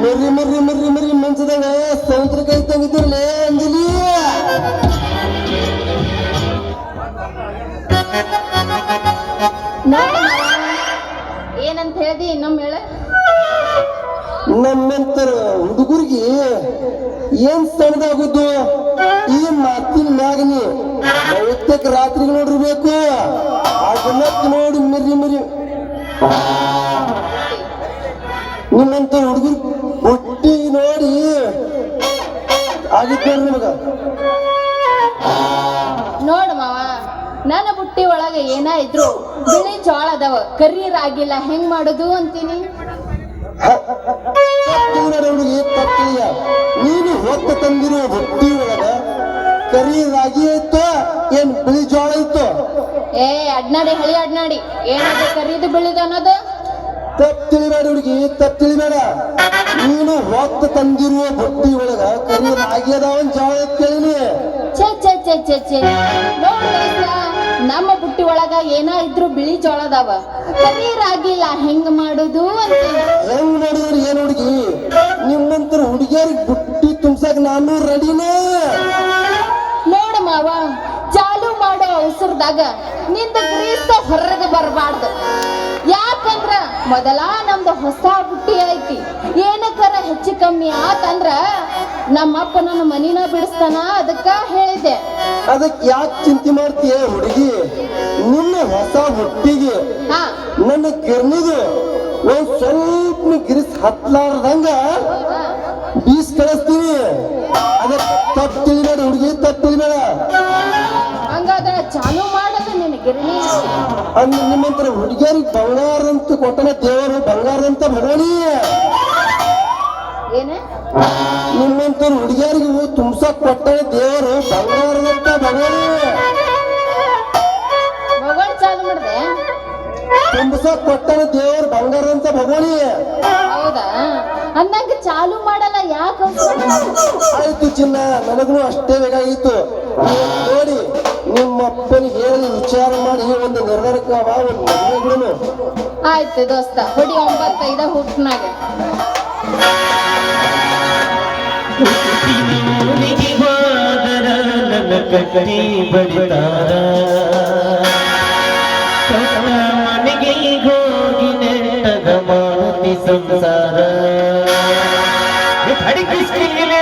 ಮರಿ ಮರಿ ಮರಿ ಮರಿ ಮಂಚದಾಗ ಸಮುದ್ರಕ್ಕೆ ಇದ್ದಂಗಿದ್ದಿರ್ಲೇ ಅಂಜಲಿ ನೋಡು ಮಾವ, ಏನಂತ ಹೇಳ್ದಿ ಇನ್ನೊಮ್ಮೆ ಹೇಳ. ನಮ್ಮಂತರ ಹುಡುಗರಿಗೆ ಏನ್ ಸಣ್ಣದಾಗುದು ಈ ಮಾತಿನ ಮ್ಯಾಗನಿ ಬಹುತೇಕ ರಾತ್ರಿಗೆ ನೋಡಿರ್ಬೇಕು ಅದನ್ನ ನೋಡಿ ಮಿರಿ ನಿಮ್ಮಂತ ಹುಡುಗರು ಹುಟ್ಟಿ ನೋಡಿ ಆಗಿದ್ದ ನಿಮಗ ನೋಡು ಮಾವ, ನನ್ನ ಬುಟ್ಟಿ ಒಳಗೆ ಏನ ಇದ್ರು ಬಿಳಿ ಜೋಳ ಅದಾವ, ಕರೀರಾಗಿಲ್ಲ, ಹೆಂಗ್ ಮಾಡುದು ಅಂತೀನಿ. ಹುಡುಗಿ ತಪ್ಪಿಲ್ಲ. ನೀನು ಹೊತ್ತ ತಂದಿರೋ ಹೊಟ್ಟಿ ಒಳಗ ಕರಿ ರಾಗಿ ಇತ್ತು ಏನ್ ಬಿಳಿ ಜೋಳ ಇತ್ತು? ಏ ಅಡ್ನಾಡಿ, ಹಳಿ ಅಡ್ನಾಡಿ, ಏನದು ಕರೀದು ಬಿಳಿದು ಅನ್ನೋದು? ತಪ್ಪು ತಿಳಿಬೇಡ ಹುಡುಗಿ, ತಪ್ಪು ತಿಳಿಬೇಡ. ನೀನು ಹೊತ್ತ ತಂದಿರುವ ಹೊಟ್ಟಿ ಒಳಗ ಕರಿ ರಾಗಿ ಅದಾವನ್ ಜೋಳ ಕೇಳಿನಿ. ಛೇ ಛೇ ಛೇ ಛೇ ಛೇ, ನೋಡ್ಲಿಲ್ಲ, ನಮ್ಮ ಬುಟ್ಟಿ ಒಳಗ ಏನ ಇದ್ರು ಬಿಳಿ ಜೋಳ ಅದಾವ, ಕರೀರಾಗಿಲ್ಲ, ಹೆಂಗ್ ಮಾಡುದು ಅಂತೀನಿ. ಹೆಂಗ್ ನೋಡಿದ್ರಿ ಏನ್ ಹುಡುಗಿ, ನಿಮ್ಮಂತರ ಹುಡುಗಿಯರಿಗೆ ಬುಟ್ಟಿ ತುಂಬಸಾಕ ನಾನು ರೆಡಿನೇ. ನೋಡು ಮಾವ, ಚಾಲು ಮಾಡೋ ಅವಸರದಾಗ ನಿಂದ ಗ್ರೀಸ್ ಹೊರಗೆ ಬರಬಾರ್ದು. ಯಾಕಂದ್ರ ಮೊದಲ ನಮ್ದು ಹೊಸ ಬುಟ್ಟಿ ಐತಿ, ಏನಕ್ಕರ ಹೆಚ್ಚು ಕಮ್ಮಿ ಆತಂದ್ರ ನಮ್ಮಪ್ಪ ನನ್ನ ಮನಿನ ಬಿಡಿಸ್ತಾನ, ಅದಕ್ಕ ಹೇಳಿದೆ. ಅದಕ್ಕೆ ಯಾಕೆ ಚಿಂತೆ ಮಾಡ್ತೀಯ ಹುಡುಗಿ? ನಿನ್ನ ಹೊಸ ಬುಟ್ಟಿಗೆ ಹಾ, ನನ್ನ ಗಿರ್ನಿದು ಒಂದ್ ಸ್ವಲ್ಪ ಗಿರಿಸ್ ಹತ್ಲಾರ್ದಂಗ ಬೀಸ್ ಕಳಿಸ್ತೀನಿ. ಅದಕ್ಕೆ ತಪ್ಪು ತಿಳಿಬೇಡ ಹುಡುಗಿ, ತಪ್ಪು ತಿಳಿಬೇಡ. ಹಂಗಾದ್ರ ಚಾಲು ಮಾಡದ ನಿನ್ನ ಗಿರಣಿ. ಅಂದ್ ನಿಮ್ಮಂತರ ಹುಡುಗಿಯರಿಗೆ ಬಂಗಾರದಂತ ಕೊಟ್ಟನ ದೇವರು, ಬಂಗಾರದಂತ ಭಗವನಿ. ಏನ ನಿಮ್ಮಂತರ ಹುಡುಗಿಯರಿಗೆ ತುಂಬಸಕ್ ಕೊಟ್ಟನ ದೇವರು, ಬಂಗಾರದಂತ ಭಗವನಿ. ಮಗಳು ಚಾಲು ಮಾಡ್ದೆ? ತುಂಬಸಕ್ ಕೊಟ್ಟನ ದೇವರು, ಬಂಗಾರದಂತ ಭಗವನಿ. ಹೌದಾ? ಅಂದಂಗ ಚಾಲು ಮಾಡಲ್ಲ, ಯಾಕ? ಆಯ್ತು ಚಿನ್ನ, ನನಗೂ ಅಷ್ಟೇ ಬೇಕಾಗಿತ್ತು. ನೋಡಿ ನಿಮ್ಮಪ್ಪನಿಗೆ ಹೇಳಿ ವಿಚಾರ ಮಾಡಿ ಒಂದು ನಿರ್ಧಾರಕ್ಕೆ ಒಂದು ಮದುವೆ ಬಿಡನು. ಆಯ್ತು ದೋಸ್ತ, ಹೊಡಿ 9-5 ಹುಟ್ನಾಗ. ಹುಟ್ಟಿನೂರಿಗೆ ಹೋದರ ನನ್ನ ಕಟ್ಟಿ ಬಡಿತಾರ, ಮನೆಗೆ ಹೋಗಿ ನೆಟ್ಟಗ ಮಾತಿ ಸಂಸಾರ. ಅಡಿಕಿಸ್ತಿಲ್ಲ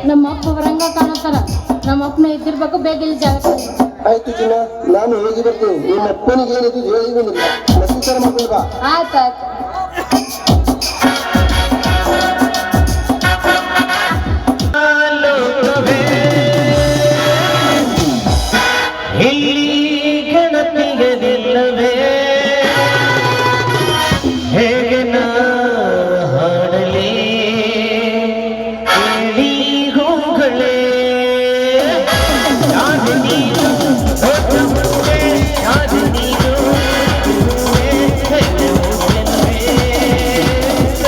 ನಮ್ಮ ಅಪ್ಪ ಬರಂಗ ಕಾಣತ್ತಾರ. ನಮ್ಮ ಅಪ್ಪನ ಇದ್ದಿರ್ಬೇಕು, ಬೇಗ ಇಲ್ಲಿ ಜಾಗ. ಆಯ್ತು ಚಿನ್ನ, ನಾನು ಹೋಗಿ ಬರ್ತೀನಿ. ನಿಮ್ಮ ಅಪ್ಪನಿಗೆ ಏನಿದ್ದು ಹೇಳಿ ಬಂದಿಲ್ಲ, ನಮಸ್ಕಾರ ಮಾಡ್ಕೊಂಡು ಬಾ. ಆಯ್ತಾಯ್ತು. ಲೋಕವೇ ಇಲ್ಲಿ ಗಣತಿಗಲಿಲ್ಲವೇ, ಹೇಗೆ ನಾ ಹಾಡಲಿ ಕೇಳಿ ಹೂಗಳೇ, ಯಾರು ನೀನು ದೊಡ್ಡ ಮುಂದೆ, ಯಾರು ನೀನು ಹೂವೇ, ಕೈಗೆ ಹೋಗಲೇ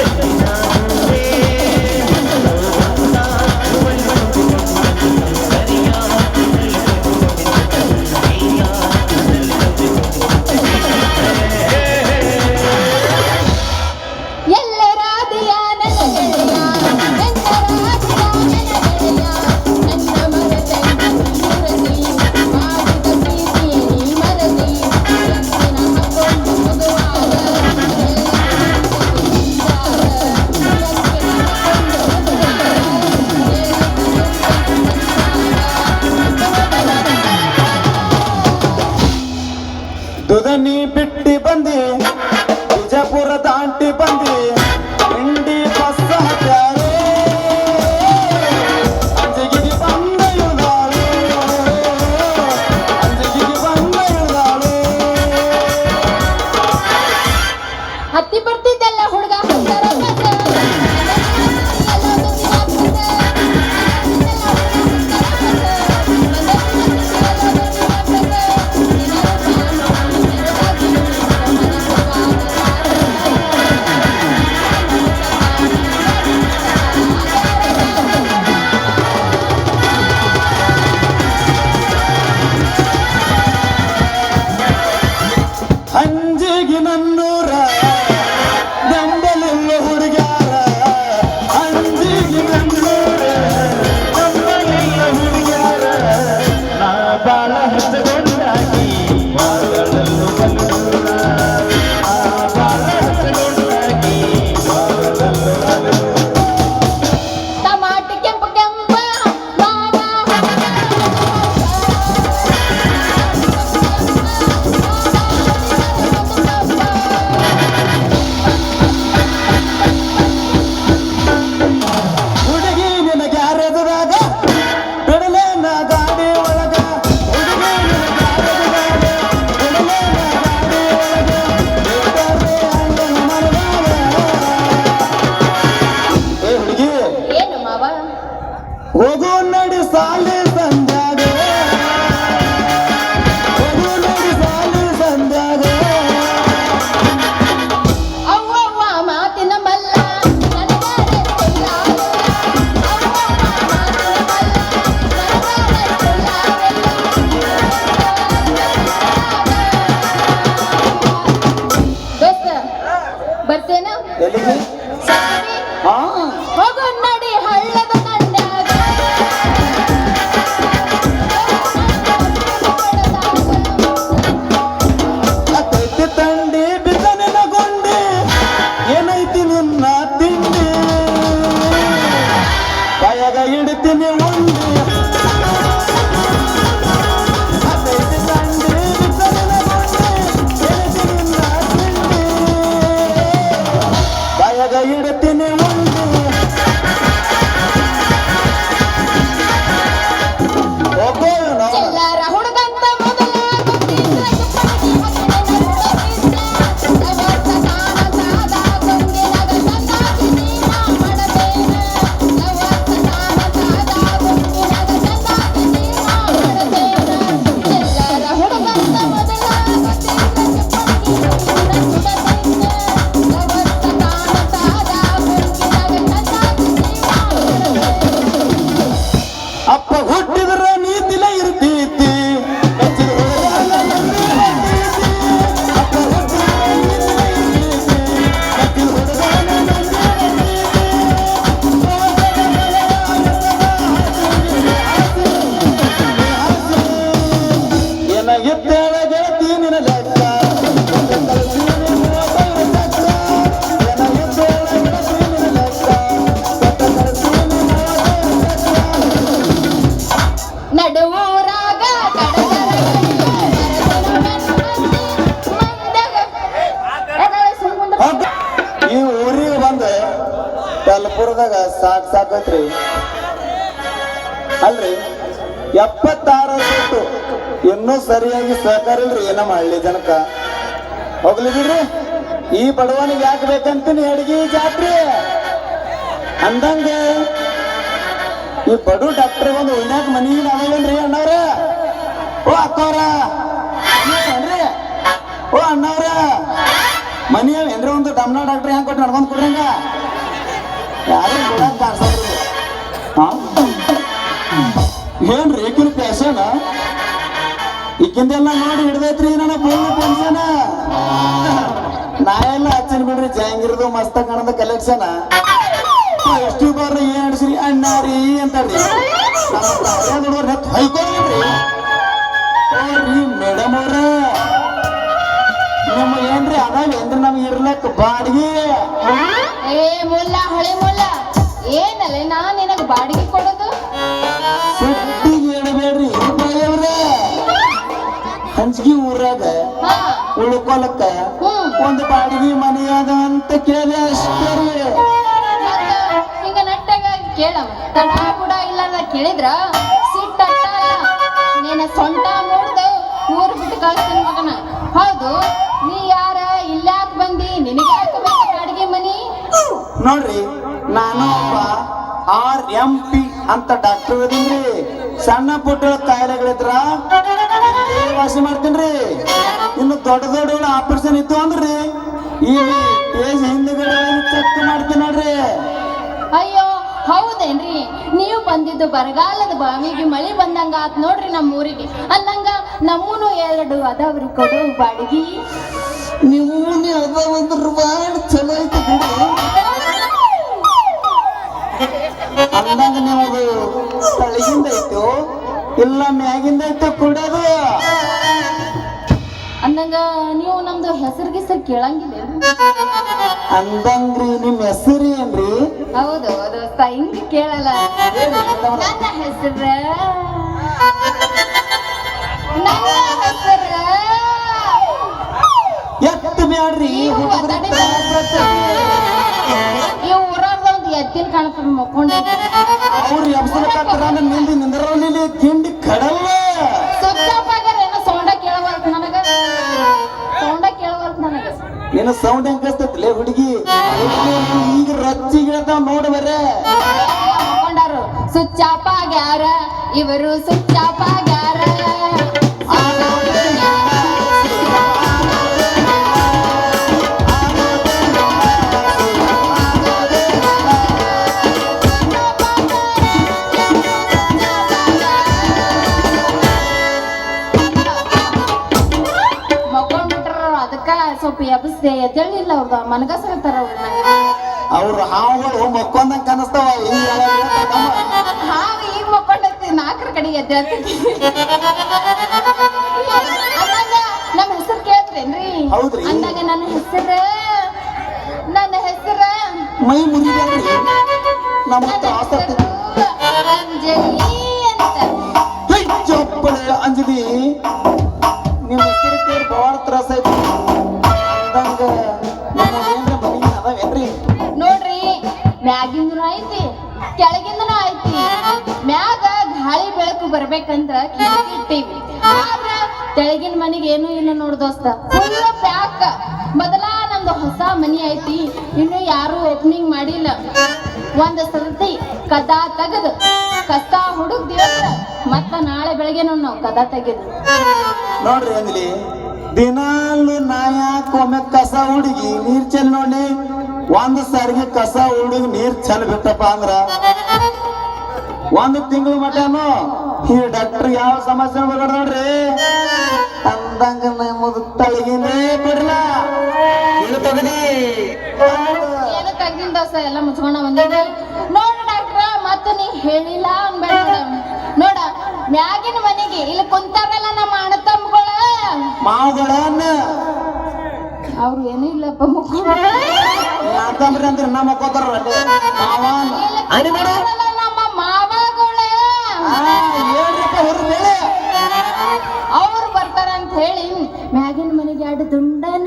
ಕೈನಾಗುವೆ ಎಲ್ಲರಾದಿಯ ನನ್ನ ಗೆಳೆಯ, ನನ್ನ ರಾದಿಯ ನನ್ನ ಗೆಳೆಯ, ನನ್ನ ಮರೆತೆ ಮರದಿ, ಮಾಡಿದ ಪ್ರೀತಿ ನೀ ಮರದಿ, ಎತ್ತಿನ ಹಾಕೊಂಡು ಮಗುವಾಗ, ದುದನಿ ಬಿಟ್ಟಿ ಬಂದಿ, ವಿಜಯಪುರ ದಾಂಟಿ ಬಂದಿ, ಇಂಡಿ ಬಸ್ಸ ಹತ್ಯಾರೆ, ಅಂಜಗಿರಿ ಬಂದ ಇಳ್ದಾಳು, ಅಂಜಗಿರಿ ಬಂದ ಇಳ್ದಾಳು. ಹತ್ತಿ ಬರ್ತಿದ್ದಲ್ಲ ಹುಡುಗ ಅಂಜಿಗಿ ನನ್ನೂರ ಸಾಕೈತ್ರಿ. ಅಲ್ರಿ 76 ಸೀಟು ಇನ್ನೂ ಸರಿಯಾಗಿ ಸಹಕಾರ ಇಲ್ರಿ ನಮ್ಮ ಹಳ್ಳಿ ಜನಕ್ಕ. ಹೋಗ್ಲಿ ಬಿಡ್ರಿ, ಈ ಬಡವನಿಗೆ ಯಾಕೆ ಬೇಕಂತೀನಿ ಅಡಿಗೆ ಜಾತ್ರೆ ಅಂದಂಗ ಈ ಬಡು ಡಾಕ್ಟರ್ ಒಂದು ಉಳ್ಯಾಕ ಮನಿ ನಾವೇನ್ರಿ ಅಣ್ಣವ್ರ? ಓ ಅಕ್ಕವ್ರ, ಏನ್ರಿ? ಓ ಅಣ್ಣವ್ರ, ಮನಿ ಏನ್ರಿ ಒಂದು ಡಮ್ನಾ ಡಾಕ್ಟರ್ ಹೆಂಗ್ ಕೊಟ್ಟು ನಡ್ಕೊಂಡ್ ಕೊಡ್ರಂಗ ಯಾರು ನೋಡಕ್ ಕಾಣಿಸೋದ್ರಿ. ಏನ್ರಿ ಈಗಿನ ಪ್ಯಾಶನ್? ಈಗಿಂದೆಲ್ಲ ನೋಡಿ ಹಿಡ್ದೈತ್ರಿ ನನ್ನ ಫುಲ್ ಪೆನ್ಷನ್. ನಾ ಎಲ್ಲ ಹಚ್ಚಿನ ಬಿಡ್ರಿ, ಜಯಾಂಗಿರ್ದು ಮಸ್ತ ಕಾಣದ ಕಲೆಕ್ಷನ್. ಎಷ್ಟು ಬರ್ರಿ ಏನ್ ಅಡ್ಸ್ರಿ ಅಣ್ಣಾರಿ ಅಂತಾರ್ರಿ. ಹೊಯ್ಕೋದ್ರಿ ಮೇಡಮ್ ಅವ್ರ, ನಿಮ್ಮ ಏನ್ರಿ ಅದಾವೇನ್ರಿ ನಮ್ಗೆ ಇರ್ಲಕ್ ಬಾಡಿಗೆ? ಏ ಮುಲ್ಲ, ಹಳೆ ಮುಲ್ಲ, ಏನಲ್ಲ ನಾ ನಿನಗ ಬಾಡಿಗೆ ಕೊಡೋದು? ಸುಟ್ಟಿಗೆ ಹೇಳಬೇಡ್ರಿ ಅವ್ರ. ಹಂಚ್ಗಿ ಊರಾಗ ಹಾ, ಉಳ್ಕೊಳಕ್ಕ ಒಂದು ಬಾಡಿಗೆ ಮನೆ ಅದ ಅಂತ ಕೇಳಿ ಅಷ್ಟೇ ರೀ. ಮತ್ತ ಹಿಂಗ ನಟ್ಟಾಗಿ ಕೇಳವ ತಡ ಕೂಡ ಇಲ್ಲಾರ ಕೇಳಿದ್ರ ಸಿಟ್ಟಲ್ಲ. ನೀನ ಸೊಂಟ ಮುಡ್ದು ಊರ್ ಬಿಟ್ಟು ಕಳಿಸ್ತೀನಿ ಮಗನ. ಹೌದು, ನೀ ಯಾರ ಇಲ್ಲಾಕ್ ಬಂದಿ? ನಿನಗ್ಯಾಕ ಬೇಕು ಬಾಡಿಗೆ ಮನಿ? ನೋಡ್ರಿ, ನಾನು ಒಬ್ಬ RMP ಅಂತ ಡಾಕ್ಟರ್ ಇದೀನ್ರಿ. ಸಣ್ಣ ಪುಟ್ಟ ಕಾಯಿಲೆಗಳಿದ್ರ ವಾಸಿ ಮಾಡ್ತೀನ್ರಿ. ಇನ್ನು ದೊಡ್ಡ ದೊಡ್ಡ ಆಪರೇಷನ್ ಇತ್ತು ಅಂದ್ರಿ ಈ ಏಜ್ ಹಿಂದ್ಗಡೆ ಚೆಕ್ ಮಾಡ್ತೀನಿ ನೋಡ್ರಿ. ಅಯ್ಯೋ ಹೌದೇನ್ರಿ? ನೀವು ಬಂದಿದ್ದು ಬರಗಾಲದ ಬಾವಿಗೆ ಮಳಿ ಬಂದಂಗ ಆತ್ ನೋಡ್ರಿ ನಮ್ಮ ಊರಿಗೆ. ಅಂದಂಗ ನಮ್ಮೂನು 2 ಅದಾವ್ರಿ ಕೊಡು ಬಾಡಿಗೆ. ನೀವು ಅದ ಒಂದು ಬಾಳ್ ಚಲೋ ಐತಿ ಬಿಡಿ. ಅಂದಂಗ ನಿಮ್ಮದು ತಳಗಿಂದ ಐತೋ ಇಲ್ಲ ಮ್ಯಾಗಿಂದ ಐತೋ ಕೊಡೋದು? ಅಂದಂಗ ನೀವು ನಮ್ದು ಹೆಸರು ಗಿಸರು ಕೇಳಂಗಿಲ್ಲ? ಅಂದಂಗ್ರಿ ನಿಮ್ ಹೆಸರು ಏನ್ರಿ? ಹೌದು ದೋಸ್ತ, ಹಿಂಗ್ ಕೇಳಲ್ಲ. ನನ್ನ ಹೆಸರು ಎತ್ತ ಬ್ಯಾಡ್ರಿ, ಈ ಊರಾಗ ಒಂದು ಎತ್ತಿನ ಕಾಣ್ತದ ಮಕ್ಕೊಂಡೆ. ಅವ್ರು ಎಬ್ಸಲಕತ್ತಾರ ನಿಂದಿ ನಿಂದ್ರಲ್ಲಿ ತಿಂಡಿ ಕಡಲ್ಲ. ಸುತ್ತಪ್ಪಾಗಾರ ಏನೋ ಸೌಂಡ ಕೇಳವಲ್ತ ನನಗ, ಸೌಂಡ ಕೇಳವಲ್ತ ನನಗ. ಏನೋ ಸೌಂಡ್ ಹೆಂಗ್ ಕಸ್ತೈತಿಲೇ ಹುಡುಗಿ? ಈಗ ರಚ್ಚಿಗಿಳ್ತಾವ ನೋಡಿ ಬರ್ರೆ. ಮಕ್ಕೊಂಡಾರು ಸುಚ್ಚಾಪಾಗ್ಯಾರ, ಇವರು ಸುಚ್ಚಾಪಾಗ್ಯಾರ. ಸ್ವಲ್ಪ ಎಬ್ಸ್ದೆ ಎದ್ದೇಳಿಲ್ಲ ಅವ್ರದ ಮನಗಸಗತ್ತಾರ ಅವ್ರು ಹಾವುಗಳು ಮಕ್ಕೊಂದಂಗ ಕಾಣಿಸ್ತಾವ. ಹಾವು ಈಗ ಮಕ್ಕೊಂಡೈತಿ, 4 ಕಡೆ ಎದ್ದೇಳ್ತೈತಿ. ಅಂದಾಗ ನಮ್ಮ ಹೆಸರು ಕೇಳ್ತ್ರೇನ್ರಿ? ಹೌದ್ರಿ. ಅಂದಾಗ ನನ್ನ ಹೆಸರು ಮೈ ಮುರಿಬೇಡ್ರಿ, ನಮ್ಮತ್ತ ಆಸಕ್ತಿ. ಅಂಜಲಿ ಅಂತ. ಚಪ್ಪಳೆ ಅಂಜಲಿ, ನಿಮ್ಮ ಹೆಸರು ಕೇಳಿ ಬಹಳ ತ್ರಾಸ ಐತಿ. ಅಂದಂಗ ನಮ್ಮ ಏನ್ರ ಮನೆಗೆ ಅದಾವೇನ್ರಿ? ನೋಡ್ರಿ, ಮ್ಯಾಗಿಂದನು ಐತಿ ಕೆಳಗಿಂದನು ಐತಿ. ಮ್ಯಾಗ ಗಾಳಿ ಬೆಳಕು ಬರ್ಬೇಕಂದ್ರ ಕಿಟಕಿ ಇಟ್ಟೀವಿ. ಆದ್ರ ತೆಳಗಿನ ಮನೆಗೆ ಏನೂ ಇಲ್ಲ ನೋಡ್ ದೋಸ್ತ, ಫುಲ್ ಪ್ಯಾಕ್. ಮೊದಲ ನಮ್ದು ಹೊಸ ಮನಿ ಐತಿ, ಇನ್ನು ಯಾರು ಓಪನಿಂಗ್ ಮಾಡಿಲ್ಲ. ಒಂದ್ ಸರ್ತಿ ಕದ ತೆಗದು ಕಸ ಹುಡುಕ್ದಿವತ್ತ ಮತ್ತ ನಾಳೆ ಬೆಳಗ್ಗೆ ನಾವು ಕದ ತೆಗೆದು. ನೋಡ್ರಿ ಅಂದ್ಲಿ, ದಿನಾಲು ನಾ ಯಾಕೊಮ್ಮೆ ಕಸ ಹುಡುಗಿ ನೀರ್ ಚೆಲ್ ನೋಡಿ ಒಂದ್ ಸಾರಿಗೆ ಕಸ ಹುಡುಗಿ ನೀರ್ ಚೆಲ್ ಬಿಟ್ಟಪ್ಪ ಅಂದ್ರ 1 ತಿಂಗಳು ಮಟನು ಈ ಡಾಕ್ಟರ್ ಯಾವ ಸಮಸ್ಯೆ ಬರೋಣ ನೋಡ್ರಿ. ಅಂದಂಗ ನಮ್ಮದು ತಳಗಿನೇ ಬಿಡ್ಲ ಇದು ತಗದಿ. ಏನು ತೆಗ್ದಿನ ದೋಸ ಎಲ್ಲ ಮುಚ್ಕೊಂಡ ಬಂದಿದ್ದೆ. ನೋಡ ಡಾಕ್ಟ್ರ, ಮತ್ತ ನೀ ಹೇಳಿಲ್ಲ ಅನ್ಬೇಡ. ನೋಡ, ಮ್ಯಾಗಿನ ಮನೆಗೆ ಇಲ್ಲಿ ಕುಂತಾರಲ್ಲ ನಮ್ಮ ಅಣ್ಣ ತಮ್ಮಗಳ ಮಾವುಗಳನ್ನ ಅವ್ರು ಏನೂ ಇಲ್ಲಪ್ಪ ಮುಕ್ಕೊಂಡ. ಯಾಕಂದ್ರೆ ಅಂದ್ರೆ ನಮ್ಮ ಮಕ್ಕೋತಾರ ಮಾವನ್ ನಮ್ಮ ಮಾವಗಳ ಹೇಳ್ರಪ್ಪ ಹೊರ ಮೇಲೆ ಅವ್ರು ಬರ್ತಾರ ಅಂತ ಹೇಳಿ ಮ್ಯಾಗಿನ ಮನೆಗೆ 2 ದುಂಡನ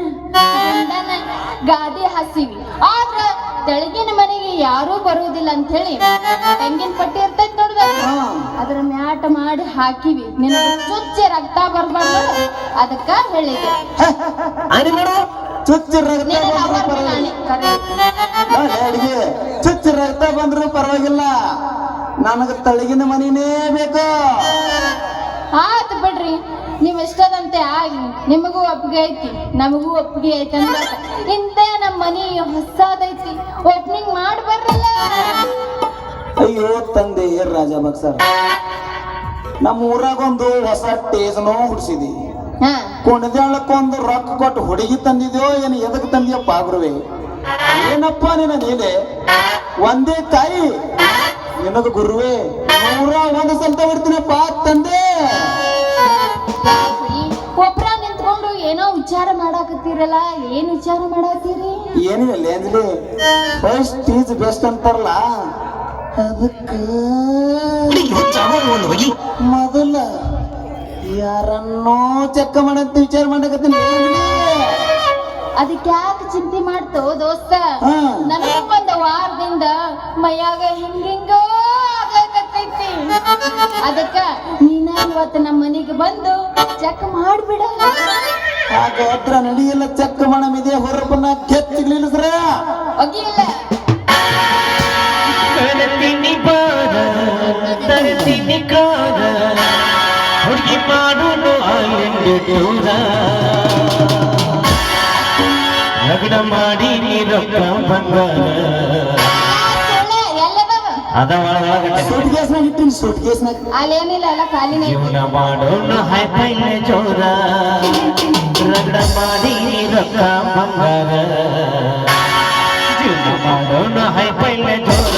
ಗಾದಿ ಹಾಸಿವಿ. ಆದ್ರ ತೆಳಗಿನ ಮನೆಗೆ ಯಾರೂ ಬರುವುದಿಲ್ಲ ಅಂತ ಹೇಳಿ ತೆಂಗಿನ ಪಟ್ಟಿ ಇರ್ತೈತಿ ನೋಡ್ದ ಅದ್ರ ಮ್ಯಾಟ ಮಾಡಿ ಹಾಕಿವಿ ನಿನಗೆ ಚುಚ್ಚಿ ರಕ್ತ ಬರ್ಬಾರ್ದು ಅದಕ್ಕ ಹೇಳಿದೆ ಆಣಿ ಮಾಡು ಚುಚ್ಚ ರಕ್ತ ನಿನಗೆ ಬಂದ್ರು ಅವರ್ ಪರವಾಗಿಲ್ಲ. ನಾಣಿ ಕರೆ ನೋಡ್ ಅಡಿಗೆ ಚುಚ್ಚ ರಕ್ತ ಬಂದ್ರು ಪರವಾಗಿಲ್ಲ ನನಗ ತಳಗಿನ ಮನಿನೇ ಬೇಕು. ಆಯ್ತು ಬಿಡ್ರಿ ನೀವ್ ಎಷ್ಟದಂತೆ ಆಗಿ ನಿಮಗೂ ಒಪ್ಪಿಗೆ ಐತಿ ನಮಗೂ ಒಪ್ಪಿಗೆ ಐತಿ ಅಂದ್ರೆ ಇಂತೆ ನಮ್ಮ ಮನಿ ಹೊಸದೈತಿ ಓಪನಿಂಗ್ ಮಾಡಿ ಬರ್ರಲ್ಲ. ಅಯ್ಯೋ ತಂದೆ ರಾಜ ಬಕ್ಸರ್ ನಮ್ಮ ಊರಾಗೊಂದು ಹೊಸ ಟೇಸ್ನೋ ಹುಡ್ಸಿದಿ ಹಾ ಕುಣದಾಳಕ್ಕೊಂದು ರೊಕ್ಕ ಕೊಟ್ಟು ಹುಡುಗಿ ತಂದಿದ್ಯೋ ಏನು ಎದಕ್ ತಂದಿಯಪ್ಪ ಗುರುವೆ ಏನಪ್ಪ ನಿನ್ನ ನೀನೆ ಒಂದೇ ತಾಯಿ ನಿನಗ ಗುರುವೆ 101 ಸಲ ಬಿಡ್ತೀನಪ್ಪ ತಂದೆ. ಒಬ್ರ ನಿಂತ್ಕೊಂಡು ಏನೋ ವಿಚಾರ ಮಾಡಾಕತ್ತೀರಲ್ಲ ಏನ್ ವಿಚಾರ ಮಾಡಾಕತ್ತೀರಿ? ಏನಿಲ್ಲ ಅಂಜಲಿ ಫಸ್ಟ್ ಈಸ್ ಬೆಸ್ಟ್ ಅಂತಾರಲ್ಲ ಅದಕ್ಕ ಮೊದಲ ಯಾರನ್ನೋ ಚೆಕ್ ಮಾಡಂತ ವಿಚಾರ ಮಾಡಕತ್ತೀನಿ. ಅದಕ್ಕೆ ಯಾಕೆ ಚಿಂತೆ ಮಾಡ್ತೋ ದೋಸ್ತ ಹಾ. ನನಗ ಒಂದ ವಾರದಿಂದ ಮೈಯಾಗ ಹಿಂಗಿಂಗೋ ಆಗಕತ್ತೈತಿ ಅದಕ್ಕ ನೀನ ಇವತ್ತು ನಮ್ಮ ಮನೆಗೆ ಬಂದು ಚೆಕ್ ಮಾಡ್ಬಿಡ. ಹಾಗಾದ್ರ ನಡಿಯಲ್ಲ ಚೆಕ್ ಮಾಡಮಿದೆ ಹೊರಪನ್ನ ಕೆತ್ತಿಗ್ಲಿಲ್ಲ ಸರ ಒಗಿಲ್ಲ ತರತೀನಿ ಬಾರ ತರತೀನಿ ಕಾರ ಹುಡುಗಿ ಮಾಡೋನು ಆಲೆಂಡು ದೂರ ಲಗ್ನ ಮಾಡಿ ನೀರೊಕ್ಕ ಬಂಗಾರ ಎಲ್ಲದವ ಅದ ಒಳಗಡೆ ಸೂಟ್ ಕೇಸ್ನಾಗ ಇಟ್ಟಿನಿ ಸೂಟ್ ಕೇಸ್ನಾಗ ಅಲ್ಲೇನಿಲ್ಲ ಎಲ್ಲ ಖಾಲಿನೇ ಐತಿ. ಜೀವನ ಮಾಡೋಣ ಹೈಫೈಲೆ ಜೋರ ಲಗ್ನ ಮಾಡಿ ರೊಕ್ಕ ಬಂಗಾರ ಜೀವನ ಮಾಡೋಣ ಹೈಫೈಲೆ ಜೋರ.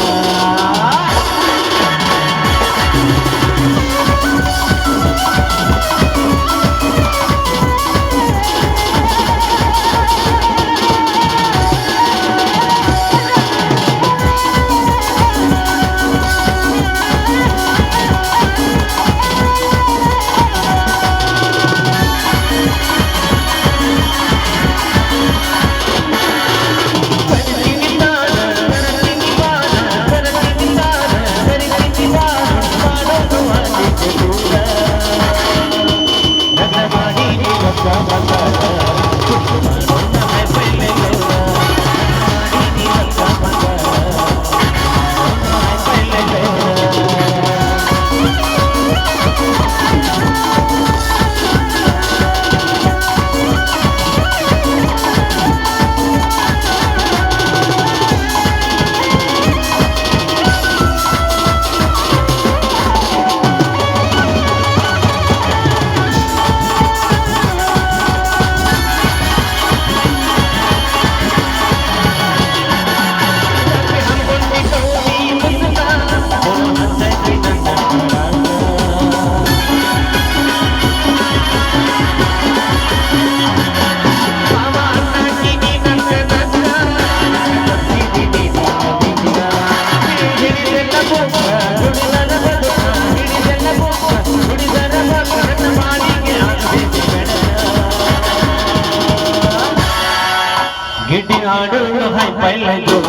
ಗಿಡ್ಡಿ ಹಾಡು ಹೈ ಪೈಲ ಜೋರ